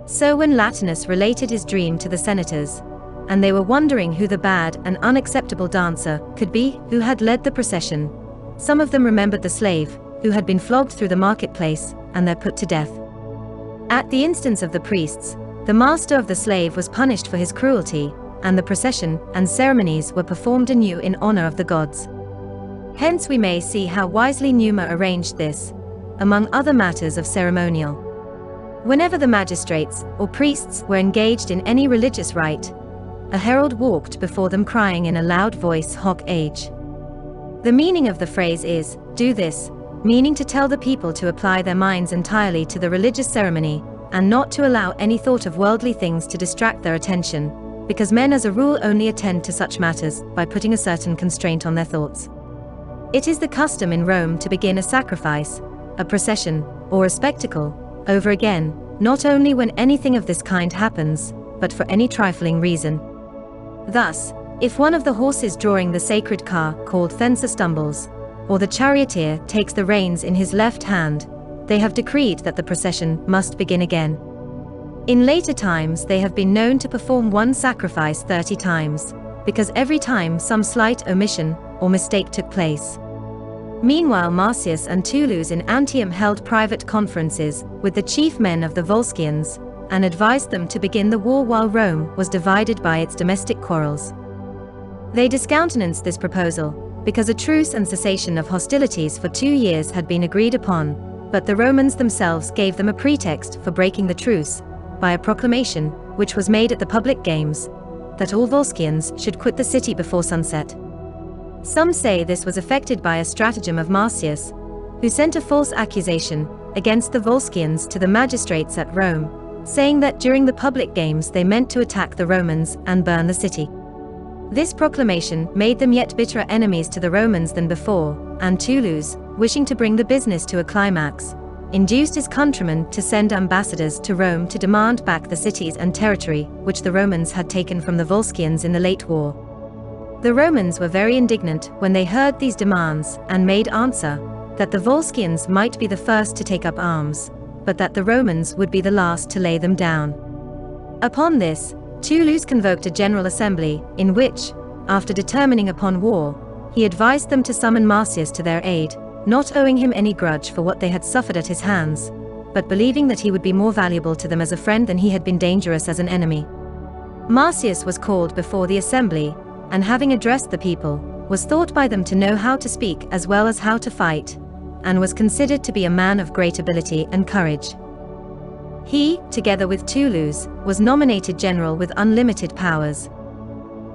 So when Latinus related his dream to the senators, and they were wondering who the bad and unacceptable dancer could be who had led the procession, some of them remembered the slave, who had been flogged through the marketplace, and there put to death. At the instance of the priests, the master of the slave was punished for his cruelty, and the procession and ceremonies were performed anew in honor of the gods. Hence we may see how wisely Numa arranged this, among other matters of ceremonial. Whenever the magistrates or priests were engaged in any religious rite, a herald walked before them crying in a loud voice, "Hoc age." The meaning of the phrase is, "Do this," meaning to tell the people to apply their minds entirely to the religious ceremony, and not to allow any thought of worldly things to distract their attention, because men as a rule only attend to such matters by putting a certain constraint on their thoughts. It is the custom in Rome to begin a sacrifice, a procession, or a spectacle, over again, not only when anything of this kind happens, but for any trifling reason. Thus, if one of the horses drawing the sacred car, called fencer, stumbles, or the charioteer takes the reins in his left hand, they have decreed that the procession must begin again. In later times they have been known to perform one sacrifice 30 times, because every time some slight omission or mistake took place. Meanwhile Marcius and Toulouse in Antium held private conferences with the chief men of the Volskians, and advised them to begin the war while Rome was divided by its domestic quarrels. They discountenanced this proposal, because a truce and cessation of hostilities for 2 years had been agreed upon, but the Romans themselves gave them a pretext for breaking the truce, by a proclamation, which was made at the public games, that all Volskians should quit the city before sunset. Some say this was effected by a stratagem of Marcius, who sent a false accusation against the Volskians to the magistrates at Rome, saying that during the public games they meant to attack the Romans and burn the city. This proclamation made them yet bitterer enemies to the Romans than before, and Toulouse, wishing to bring the business to a climax, induced his countrymen to send ambassadors to Rome to demand back the cities and territory which the Romans had taken from the Volskians in the late war. The Romans were very indignant when they heard these demands and made answer that the Volskians might be the first to take up arms, but that the Romans would be the last to lay them down. Upon this, Toulouse convoked a general assembly, in which, after determining upon war, he advised them to summon Marcius to their aid, not owing him any grudge for what they had suffered at his hands, but believing that he would be more valuable to them as a friend than he had been dangerous as an enemy. Marcius was called before the assembly, and having addressed the people, was thought by them to know how to speak as well as how to fight, and was considered to be a man of great ability and courage. He, together with Toulouse, was nominated general with unlimited powers.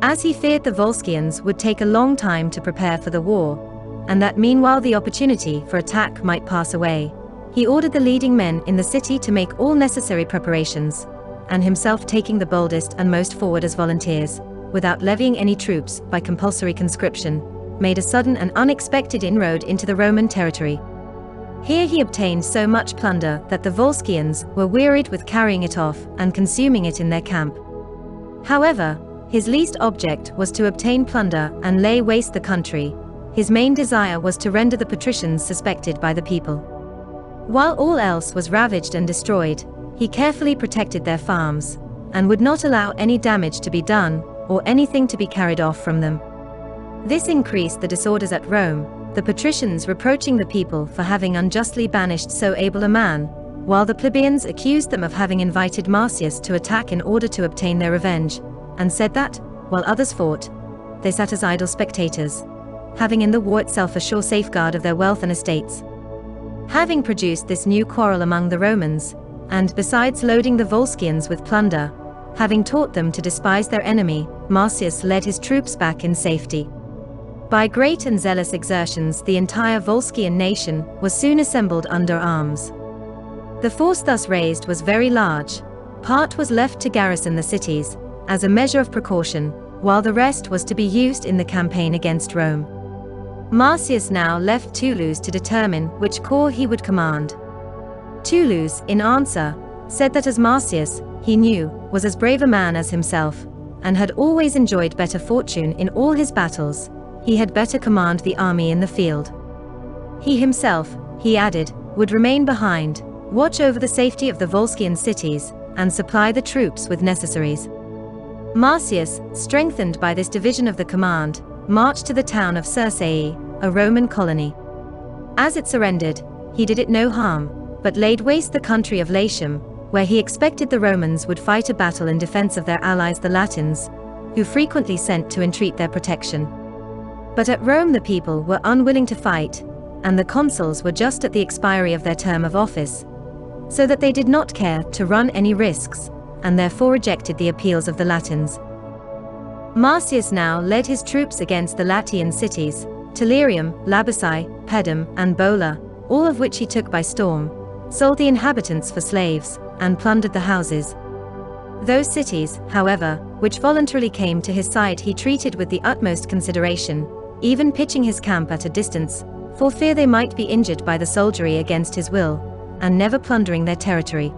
As he feared the Volskians would take a long time to prepare for the war, and that meanwhile the opportunity for attack might pass away, he ordered the leading men in the city to make all necessary preparations, and himself taking the boldest and most forward as volunteers, without levying any troops by compulsory conscription, made a sudden and unexpected inroad into the Roman territory. Here he obtained so much plunder that the Volskians were wearied with carrying it off and consuming it in their camp. However, his least object was to obtain plunder and lay waste the country. His main desire was to render the Patricians suspected by the people. While all else was ravaged and destroyed, he carefully protected their farms, and would not allow any damage to be done, or anything to be carried off from them. This increased the disorders at Rome, the Patricians reproaching the people for having unjustly banished so able a man, while the plebeians accused them of having invited Marcius to attack in order to obtain their revenge, and said that, while others fought, they sat as idle spectators, having in the war itself a sure safeguard of their wealth and estates. Having produced this new quarrel among the Romans, and besides loading the Volskians with plunder, having taught them to despise their enemy, Marcius led his troops back in safety. By great and zealous exertions the entire Volscian nation was soon assembled under arms. The force thus raised was very large. Part was left to garrison the cities, as a measure of precaution, while the rest was to be used in the campaign against Rome. Marcius now left Toulouse to determine which corps he would command. Toulouse, in answer, said that as Marcius, he knew, was as brave a man as himself, and had always enjoyed better fortune in all his battles, he had better command the army in the field. He himself, he added, would remain behind, watch over the safety of the Volscian cities, and supply the troops with necessaries. Marcius, strengthened by this division of the command, marched to the town of Circeii, a Roman colony. As it surrendered, he did it no harm, but laid waste the country of Latium, where he expected the Romans would fight a battle in defense of their allies the Latins, who frequently sent to entreat their protection. But at Rome the people were unwilling to fight, and the consuls were just at the expiry of their term of office, so that they did not care to run any risks, and therefore rejected the appeals of the Latins. Marcius now led his troops against the Latian cities, Tellurium, Labasae, Pedum, and Bola, all of which he took by storm, sold the inhabitants for slaves, and plundered the houses. Those cities, however, which voluntarily came to his side he treated with the utmost consideration, even pitching his camp at a distance, for fear they might be injured by the soldiery against his will, and never plundering their territory.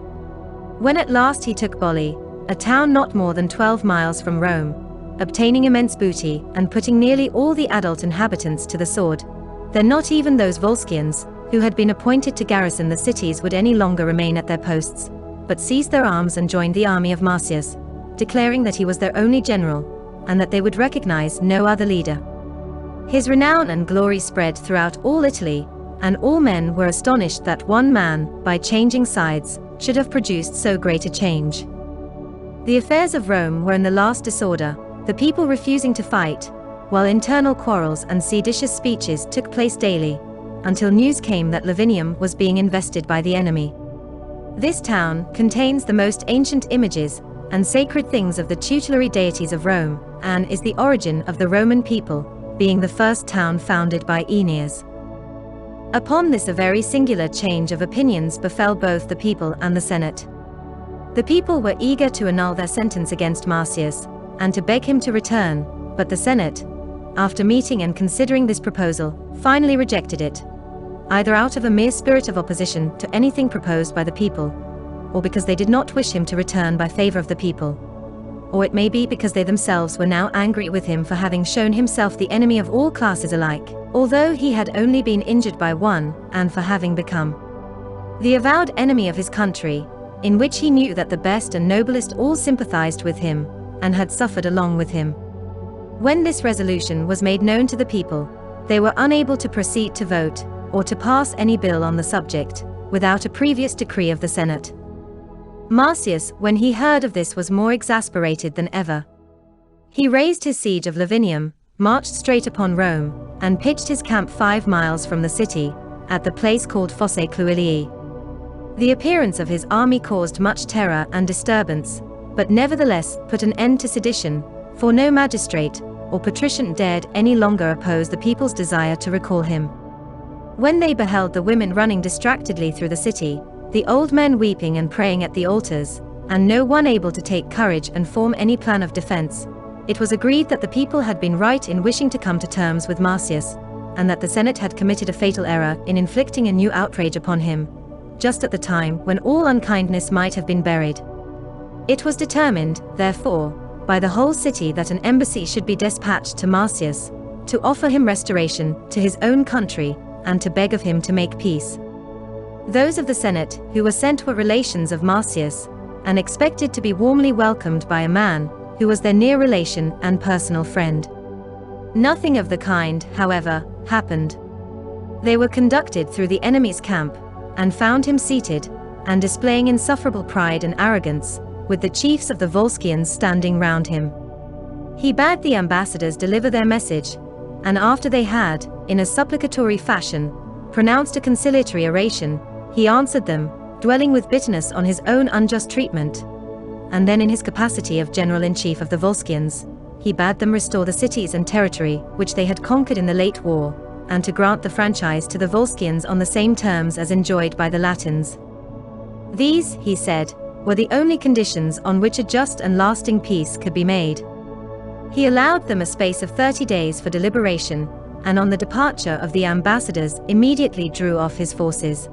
When at last he took Boli, a town not more than 12 miles from Rome, obtaining immense booty and putting nearly all the adult inhabitants to the sword, then not even those Volskians, who had been appointed to garrison the cities, would any longer remain at their posts, but seized their arms and joined the army of Marcius, declaring that he was their only general, and that they would recognize no other leader. His renown and glory spread throughout all Italy, and all men were astonished that one man, by changing sides, should have produced so great a change. The affairs of Rome were in the last disorder, the people refusing to fight, while internal quarrels and seditious speeches took place daily, until news came that Lavinium was being invested by the enemy. This town contains the most ancient images and sacred things of the tutelary deities of Rome, and is the origin of the Roman people, being the first town founded by Aeneas. Upon this a very singular change of opinions befell both the people and the Senate. The people were eager to annul their sentence against Marcius, and to beg him to return, but the Senate, after meeting and considering this proposal, finally rejected it, either out of a mere spirit of opposition to anything proposed by the people, or because they did not wish him to return by favor of the people, or it may be because they themselves were now angry with him for having shown himself the enemy of all classes alike, although he had only been injured by one, and for having become the avowed enemy of his country, in which he knew that the best and noblest all sympathized with him, and had suffered along with him. When this resolution was made known to the people, they were unable to proceed to vote, or to pass any bill on the subject, without a previous decree of the Senate. Marcius, when he heard of this, was more exasperated than ever. He raised his siege of Lavinium, marched straight upon Rome, and pitched his camp 5 miles from the city, at the place called Fosse Cluilii. The appearance of his army caused much terror and disturbance, but nevertheless put an end to sedition, for no magistrate or patrician dared any longer oppose the people's desire to recall him. When they beheld the women running distractedly through the city, the old men weeping and praying at the altars, and no one able to take courage and form any plan of defense, it was agreed that the people had been right in wishing to come to terms with Marcius, and that the Senate had committed a fatal error in inflicting a new outrage upon him, just at the time when all unkindness might have been buried. It was determined, therefore, by the whole city that an embassy should be dispatched to Marcius, to offer him restoration to his own country, and to beg of him to make peace. Those of the Senate who were sent were relations of Marcius, and expected to be warmly welcomed by a man who was their near relation and personal friend. Nothing of the kind, however, happened. They were conducted through the enemy's camp, and found him seated, and displaying insufferable pride and arrogance, with the chiefs of the Volskians standing round him. He bade the ambassadors deliver their message, and after they had, in a supplicatory fashion, pronounced a conciliatory oration, he answered them, dwelling with bitterness on his own unjust treatment. And then in his capacity of general-in-chief of the Volskians, he bade them restore the cities and territory which they had conquered in the late war, and to grant the franchise to the Volskians on the same terms as enjoyed by the Latins. These, he said, were the only conditions on which a just and lasting peace could be made. He allowed them a space of 30 days for deliberation, and on the departure of the ambassadors immediately drew off his forces.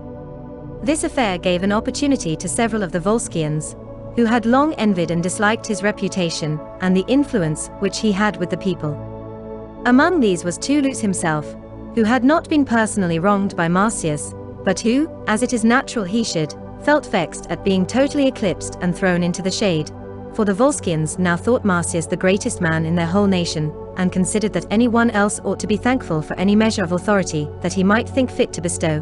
This affair gave an opportunity to several of the Volskians, who had long envied and disliked his reputation and the influence which he had with the people. Among these was Toulouse himself, who had not been personally wronged by Marcius, but who, as it is natural he should, felt vexed at being totally eclipsed and thrown into the shade, for the Volskians now thought Marcius the greatest man in their whole nation, and considered that any one else ought to be thankful for any measure of authority that he might think fit to bestow.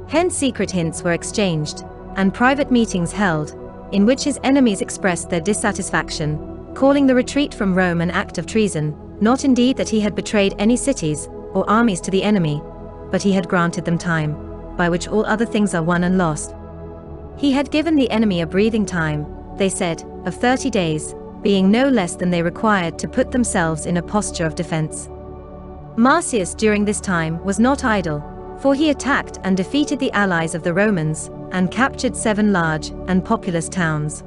Hence secret hints were exchanged, and private meetings held, in which his enemies expressed their dissatisfaction, calling the retreat from Rome an act of treason, not indeed that he had betrayed any cities or armies to the enemy, but he had granted them time, by which all other things are won and lost. He had given the enemy a breathing time, they said, of 30 days, being no less than they required to put themselves in a posture of defense. Marcius during this time was not idle, for he attacked and defeated the allies of the Romans, and captured 7 large and populous towns.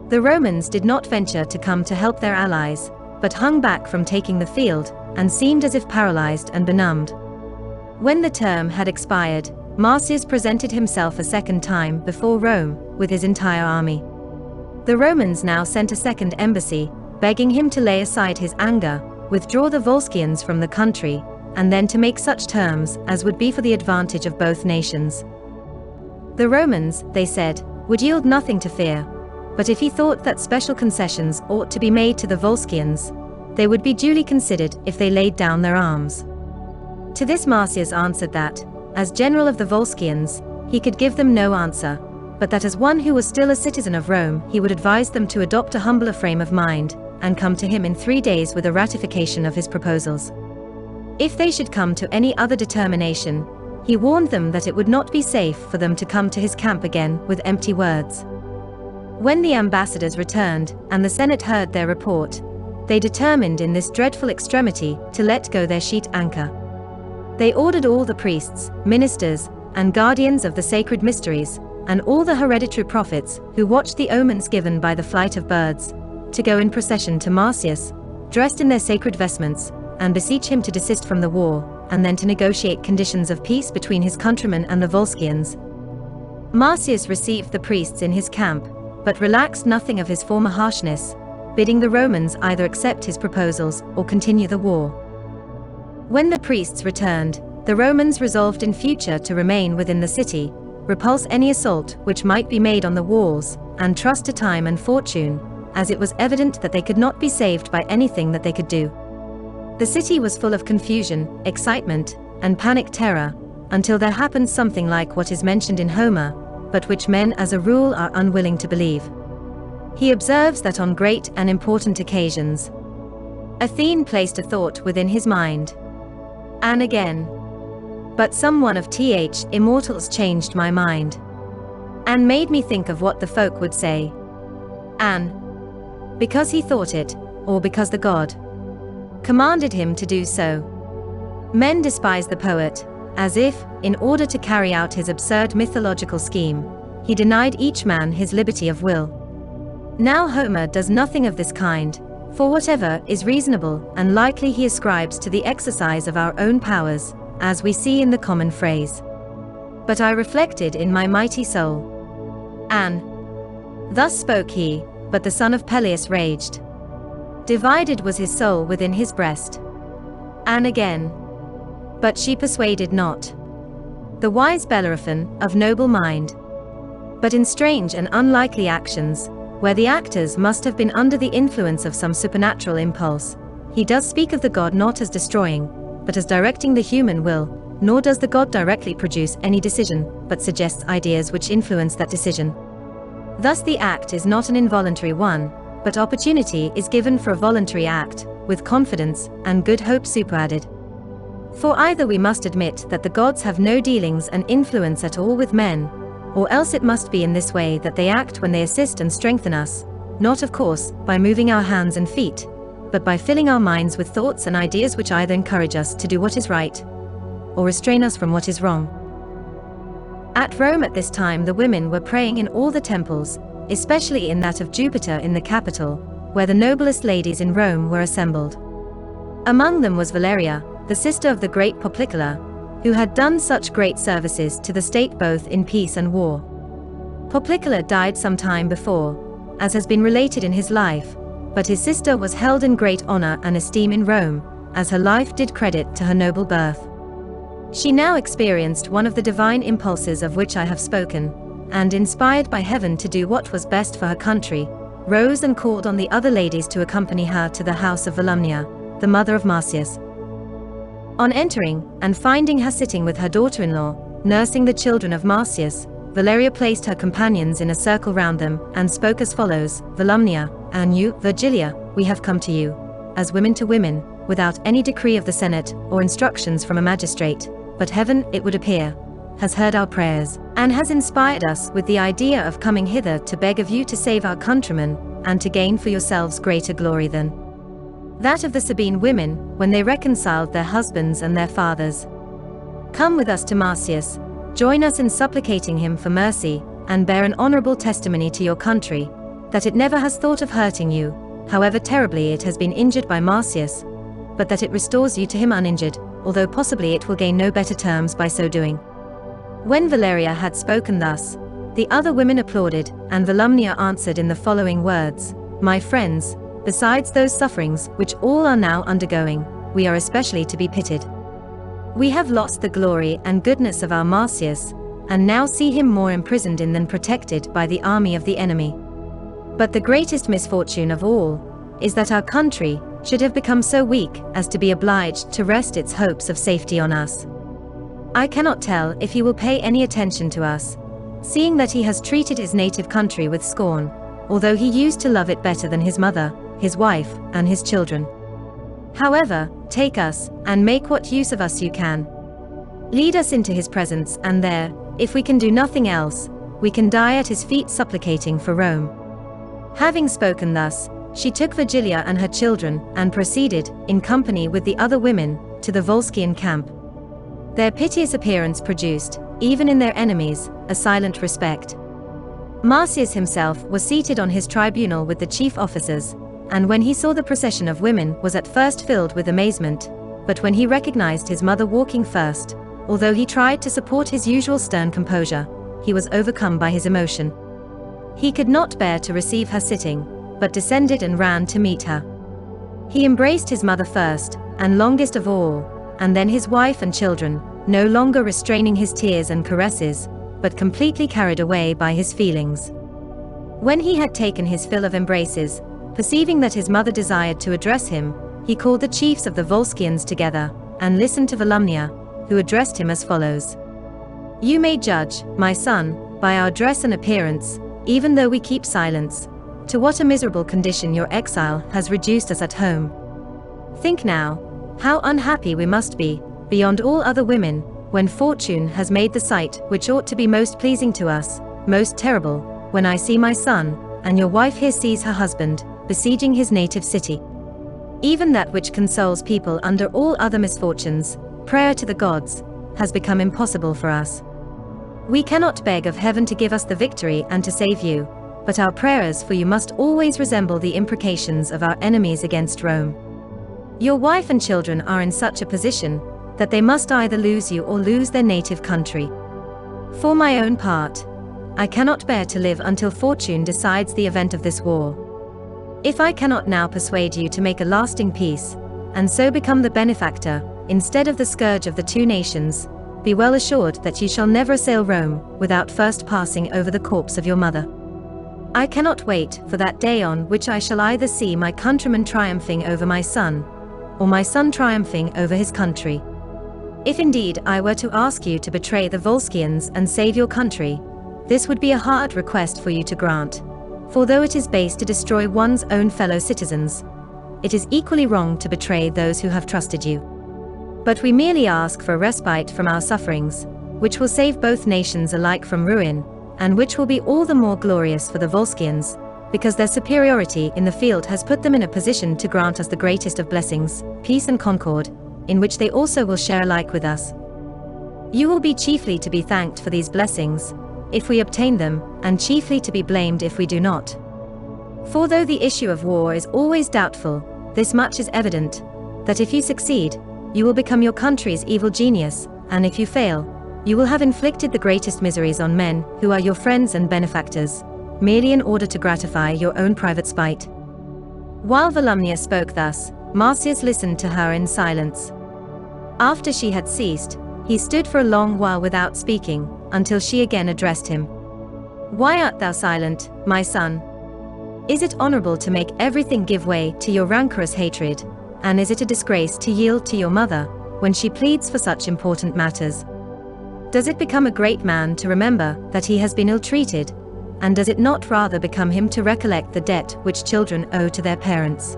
The Romans did not venture to come to help their allies, but hung back from taking the field, and seemed as if paralyzed and benumbed. When the term had expired, Marcius presented himself a second time before Rome, with his entire army. The Romans now sent a second embassy, begging him to lay aside his anger, withdraw the Volskians from the country, and then to make such terms as would be for the advantage of both nations. The Romans, they said, would yield nothing to fear, but if he thought that special concessions ought to be made to the Volskians, they would be duly considered if they laid down their arms. To this Marcius answered that, as general of the Volskians, he could give them no answer, but that as one who was still a citizen of Rome he would advise them to adopt a humbler frame of mind, and come to him in 3 days with a ratification of his proposals. If they should come to any other determination, he warned them that it would not be safe for them to come to his camp again with empty words. When the ambassadors returned, and the Senate heard their report, they determined in this dreadful extremity to let go their sheet anchor. They ordered all the priests, ministers, and guardians of the sacred mysteries, and all the hereditary prophets who watched the omens given by the flight of birds, to go in procession to Marcius, dressed in their sacred vestments, and beseech him to desist from the war, and then to negotiate conditions of peace between his countrymen and the Volscians. Marcius received the priests in his camp, but relaxed nothing of his former harshness, bidding the Romans either accept his proposals or continue the war. When the priests returned, the Romans resolved in future to remain within the city, repulse any assault which might be made on the walls, and trust to time and fortune, as it was evident that they could not be saved by anything that they could do. The city was full of confusion, excitement, and panic terror, until there happened something like what is mentioned in Homer, but which men as a rule are unwilling to believe. He observes that on great and important occasions, Athene placed a thought within his mind. And again, but some one of th immortals changed my mind, and made me think of what the folk would say. And because he thought it, or because the god commanded him to do so. Men despise the poet, as if, in order to carry out his absurd mythological scheme, he denied each man his liberty of will. Now Homer does nothing of this kind, for whatever is reasonable and likely he ascribes to the exercise of our own powers, as we see in the common phrase. But I reflected in my mighty soul. And thus spoke he, but the son of Peleus raged. Divided was his soul within his breast. And again, but she persuaded not. The wise Bellerophon, of noble mind. But in strange and unlikely actions, where the actors must have been under the influence of some supernatural impulse, he does speak of the god not as destroying, but as directing the human will, nor does the god directly produce any decision, but suggests ideas which influence that decision. Thus the act is not an involuntary one, but opportunity is given for a voluntary act, with confidence and good hope superadded. For either we must admit that the gods have no dealings and influence at all with men, or else it must be in this way that they act when they assist and strengthen us, not of course by moving our hands and feet, but by filling our minds with thoughts and ideas which either encourage us to do what is right, or restrain us from what is wrong. At Rome at this time the women were praying in all the temples, especially in that of Jupiter in the Capitol, where the noblest ladies in Rome were assembled. Among them was Valeria, the sister of the great Poplicola, who had done such great services to the state both in peace and war. Poplicola died some time before, as has been related in his life, but his sister was held in great honor and esteem in Rome, as her life did credit to her noble birth. She now experienced one of the divine impulses of which I have spoken, and inspired by heaven to do what was best for her country, rose and called on the other ladies to accompany her to the house of Volumnia, the mother of Marcius. On entering, and finding her sitting with her daughter-in-law, nursing the children of Marcius, Valeria placed her companions in a circle round them, and spoke as follows: Volumnia, and you, Virgilia, we have come to you, as women to women, without any decree of the Senate, or instructions from a magistrate, but heaven, it would appear, has heard our prayers, and has inspired us with the idea of coming hither to beg of you to save our countrymen, and to gain for yourselves greater glory than that of the Sabine women, when they reconciled their husbands and their fathers. Come with us to Marcius, join us in supplicating him for mercy, and bear an honorable testimony to your country, that it never has thought of hurting you, however terribly it has been injured by Marcius, but that it restores you to him uninjured, although possibly it will gain no better terms by so doing. When Valeria had spoken thus, the other women applauded, and Volumnia answered in the following words: My friends, besides those sufferings which all are now undergoing, we are especially to be pitied. We have lost the glory and goodness of our Marcius, and now see him more imprisoned in than protected by the army of the enemy. But the greatest misfortune of all is that our country should have become so weak as to be obliged to rest its hopes of safety on us. I cannot tell if he will pay any attention to us, seeing that he has treated his native country with scorn, although he used to love it better than his mother, his wife, and his children. However, take us, and make what use of us you can. Lead us into his presence, and there, if we can do nothing else, we can die at his feet supplicating for Rome. Having spoken thus, she took Virgilia and her children, and proceeded, in company with the other women, to the Volscian camp. Their piteous appearance produced, even in their enemies, a silent respect. Marcius himself was seated on his tribunal with the chief officers, and when he saw the procession of women was at first filled with amazement, but when he recognized his mother walking first, although he tried to support his usual stern composure, he was overcome by his emotion. He could not bear to receive her sitting, but descended and ran to meet her. He embraced his mother first, and longest of all, and then his wife and children, no longer restraining his tears and caresses, but completely carried away by his feelings. When he had taken his fill of embraces, perceiving that his mother desired to address him, he called the chiefs of the Volskians together, and listened to Volumnia, who addressed him as follows. You may judge, my son, by our dress and appearance, even though we keep silence, to what a miserable condition your exile has reduced us at home. Think now, how unhappy we must be, beyond all other women, when fortune has made the sight which ought to be most pleasing to us, most terrible, when I see my son, and your wife here sees her husband, besieging his native city. Even that which consoles people under all other misfortunes, prayer to the gods, has become impossible for us. We cannot beg of heaven to give us the victory and to save you, but our prayers for you must always resemble the imprecations of our enemies against Rome. Your wife and children are in such a position that they must either lose you or lose their native country. For my own part, I cannot bear to live until fortune decides the event of this war. If I cannot now persuade you to make a lasting peace, and so become the benefactor, instead of the scourge of the two nations, be well assured that you shall never assail Rome without first passing over the corpse of your mother. I cannot wait for that day on which I shall either see my countryman triumphing over my son, or my son triumphing over his country. If indeed I were to ask you to betray the Volskians and save your country, this would be a hard request for you to grant, for though it is base to destroy one's own fellow citizens, it is equally wrong to betray those who have trusted you. But we merely ask for a respite from our sufferings, which will save both nations alike from ruin, and which will be all the more glorious for the Volskians, because their superiority in the field has put them in a position to grant us the greatest of blessings, peace and concord, in which they also will share alike with us. You will be chiefly to be thanked for these blessings, if we obtain them, and chiefly to be blamed if we do not. For though the issue of war is always doubtful, this much is evident, that if you succeed, you will become your country's evil genius, and if you fail, you will have inflicted the greatest miseries on men who are your friends and benefactors, merely in order to gratify your own private spite. While Volumnia spoke thus, Marcius listened to her in silence. After she had ceased, he stood for a long while without speaking, until she again addressed him. Why art thou silent, my son? Is it honorable to make everything give way to your rancorous hatred, and is it a disgrace to yield to your mother, when she pleads for such important matters? Does it become a great man to remember that he has been ill-treated, and does it not rather become him to recollect the debt which children owe to their parents?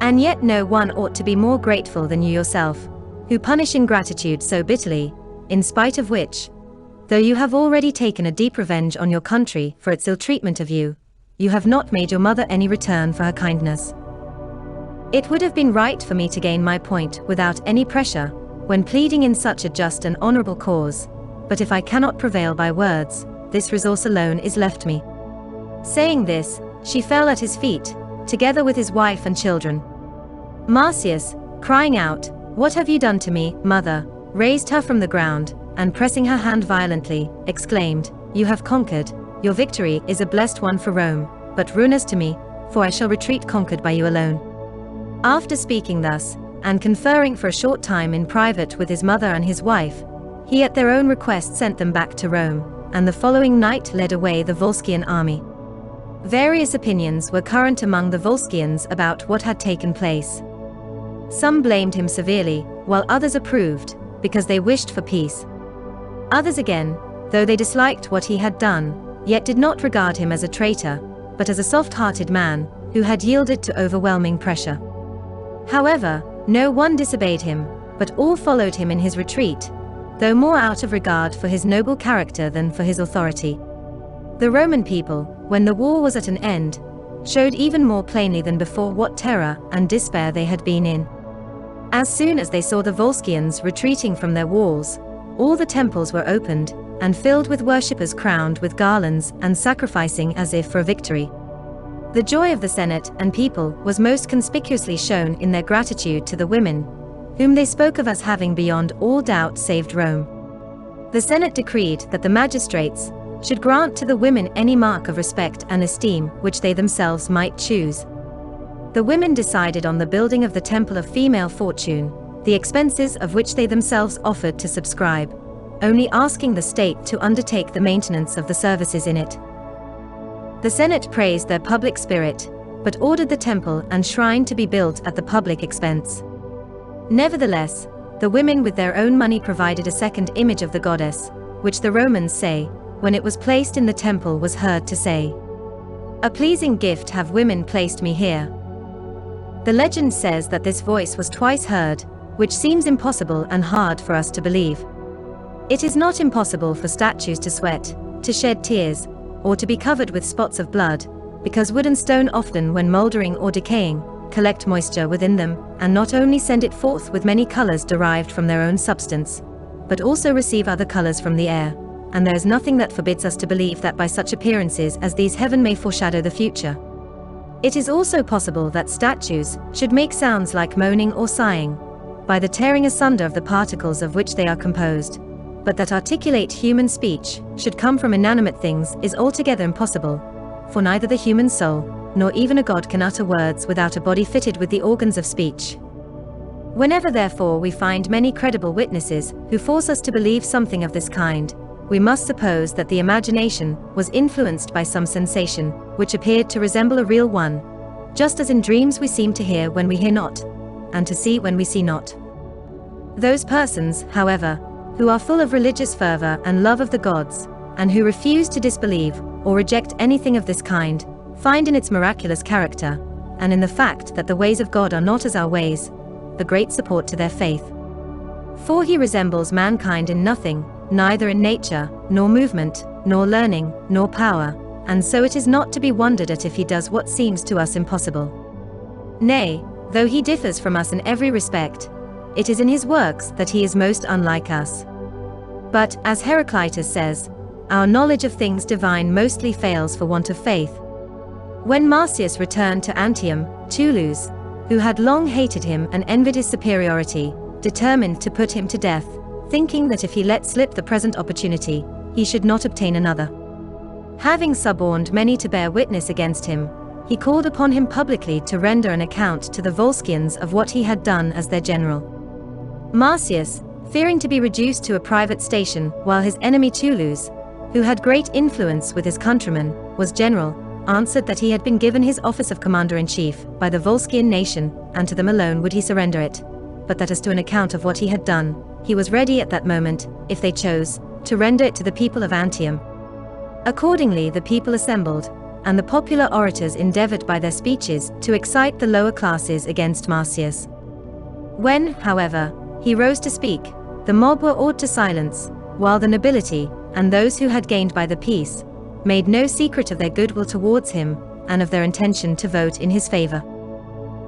And yet no one ought to be more grateful than you yourself, who punish ingratitude so bitterly, in spite of which, though you have already taken a deep revenge on your country for its ill-treatment of you, you have not made your mother any return for her kindness. It would have been right for me to gain my point without any pressure, when pleading in such a just and honorable cause, but if I cannot prevail by words, this resource alone is left me. Saying this, she fell at his feet, together with his wife and children. Marcius, crying out, "What have you done to me, mother?" raised her from the ground, and pressing her hand violently, exclaimed, "You have conquered, your victory is a blessed one for Rome, but ruinous to me, for I shall retreat conquered by you alone." After speaking thus, and conferring for a short time in private with his mother and his wife, he at their own request sent them back to Rome, and the following night led away the Volscian army. Various opinions were current among the Volscians about what had taken place. Some blamed him severely, while others approved, because they wished for peace. Others again, though they disliked what he had done, yet did not regard him as a traitor, but as a soft-hearted man, who had yielded to overwhelming pressure. However, no one disobeyed him, but all followed him in his retreat, though more out of regard for his noble character than for his authority. The Roman people, when the war was at an end, showed even more plainly than before what terror and despair they had been in. As soon as they saw the Volscians retreating from their walls, all the temples were opened, and filled with worshippers crowned with garlands and sacrificing as if for a victory. The joy of the Senate and people was most conspicuously shown in their gratitude to the women, whom they spoke of as having beyond all doubt saved Rome. The Senate decreed that the magistrates should grant to the women any mark of respect and esteem which they themselves might choose. The women decided on the building of the Temple of Female Fortune, the expenses of which they themselves offered to subscribe, only asking the state to undertake the maintenance of the services in it. The Senate praised their public spirit, but ordered the temple and shrine to be built at the public expense. Nevertheless, the women with their own money provided a second image of the goddess, which the Romans say, when it was placed in the temple, was heard to say, "A pleasing gift have women placed me here." The legend says that this voice was twice heard, which seems impossible and hard for us to believe. It is not impossible for statues to sweat, to shed tears, or to be covered with spots of blood, because wood and stone often, when mouldering or decaying, collect moisture within them, and not only send it forth with many colors derived from their own substance, but also receive other colors from the air, and there is nothing that forbids us to believe that by such appearances as these heaven may foreshadow the future. It is also possible that statues should make sounds like moaning or sighing, by the tearing asunder of the particles of which they are composed, but that articulate human speech should come from inanimate things is altogether impossible, for neither the human soul, nor even a god can utter words without a body fitted with the organs of speech. Whenever therefore we find many credible witnesses who force us to believe something of this kind, we must suppose that the imagination was influenced by some sensation, which appeared to resemble a real one, just as in dreams we seem to hear when we hear not, and to see when we see not. Those persons, however, who are full of religious fervor and love of the gods, and who refuse to disbelieve or reject anything of this kind, find in its miraculous character, and in the fact that the ways of God are not as our ways, the great support to their faith. For he resembles mankind in nothing, neither in nature, nor movement, nor learning, nor power, and so it is not to be wondered at if he does what seems to us impossible. Nay, though he differs from us in every respect, it is in his works that he is most unlike us. But, as Heraclitus says, our knowledge of things divine mostly fails for want of faith. When Marcius returned to Antium, Toulouse, who had long hated him and envied his superiority, determined to put him to death, thinking that if he let slip the present opportunity, he should not obtain another. Having suborned many to bear witness against him, he called upon him publicly to render an account to the Volskians of what he had done as their general. Marcius, fearing to be reduced to a private station while his enemy Toulouse, who had great influence with his countrymen, was general, answered that he had been given his office of commander-in-chief by the Volscian nation, and to them alone would he surrender it, but that as to an account of what he had done, he was ready at that moment, if they chose, to render it to the people of Antium. Accordingly the people assembled, and the popular orators endeavored by their speeches to excite the lower classes against Marcius. When, however, he rose to speak, the mob were awed to silence, while the nobility, and those who had gained by the peace, made no secret of their goodwill towards him, and of their intention to vote in his favor.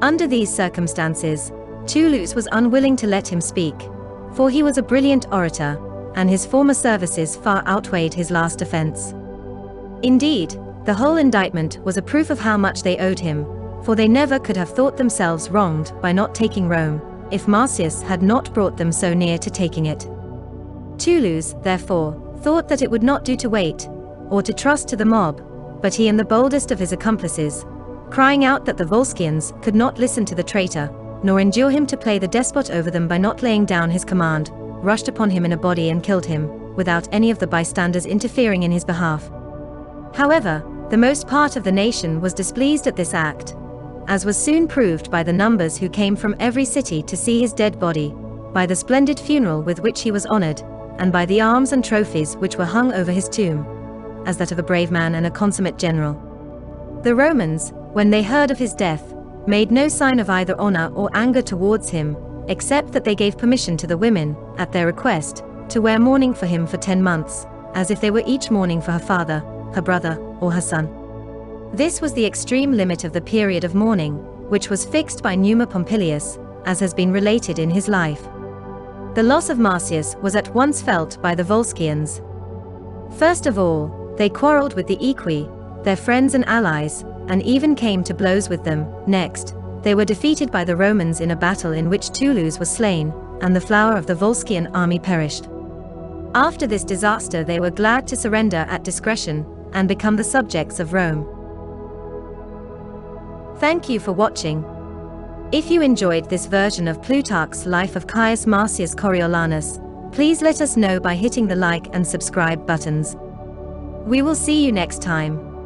Under these circumstances, Toulouse was unwilling to let him speak, for he was a brilliant orator, and his former services far outweighed his last offense. Indeed, the whole indictment was a proof of how much they owed him, for they never could have thought themselves wronged by not taking Rome, if Marcius had not brought them so near to taking it. Toulouse, therefore, thought that it would not do to wait, or to trust to the mob, but he and the boldest of his accomplices, crying out that the Volskians could not listen to the traitor, nor endure him to play the despot over them by not laying down his command, rushed upon him in a body and killed him, without any of the bystanders interfering in his behalf. However, the most part of the nation was displeased at this act, as was soon proved by the numbers who came from every city to see his dead body, by the splendid funeral with which he was honored, and by the arms and trophies which were hung over his tomb, as that of a brave man and a consummate general. The Romans, when they heard of his death, made no sign of either honor or anger towards him, except that they gave permission to the women, at their request, to wear mourning for him for 10 months, as if they were each mourning for her father, her brother, or her son. This was the extreme limit of the period of mourning, which was fixed by Numa Pompilius, as has been related in his life. The loss of Marcius was at once felt by the Volscians. First of all, they quarreled with the Equi, their friends and allies, and even came to blows with them. Next, they were defeated by the Romans in a battle in which Toulouse was slain, and the flower of the Volscian army perished. After this disaster they were glad to surrender at discretion, and become the subjects of Rome. Thank you for watching. If you enjoyed this version of Plutarch's life of Caius Marcius Coriolanus, please let us know by hitting the like and subscribe buttons. We will see you next time.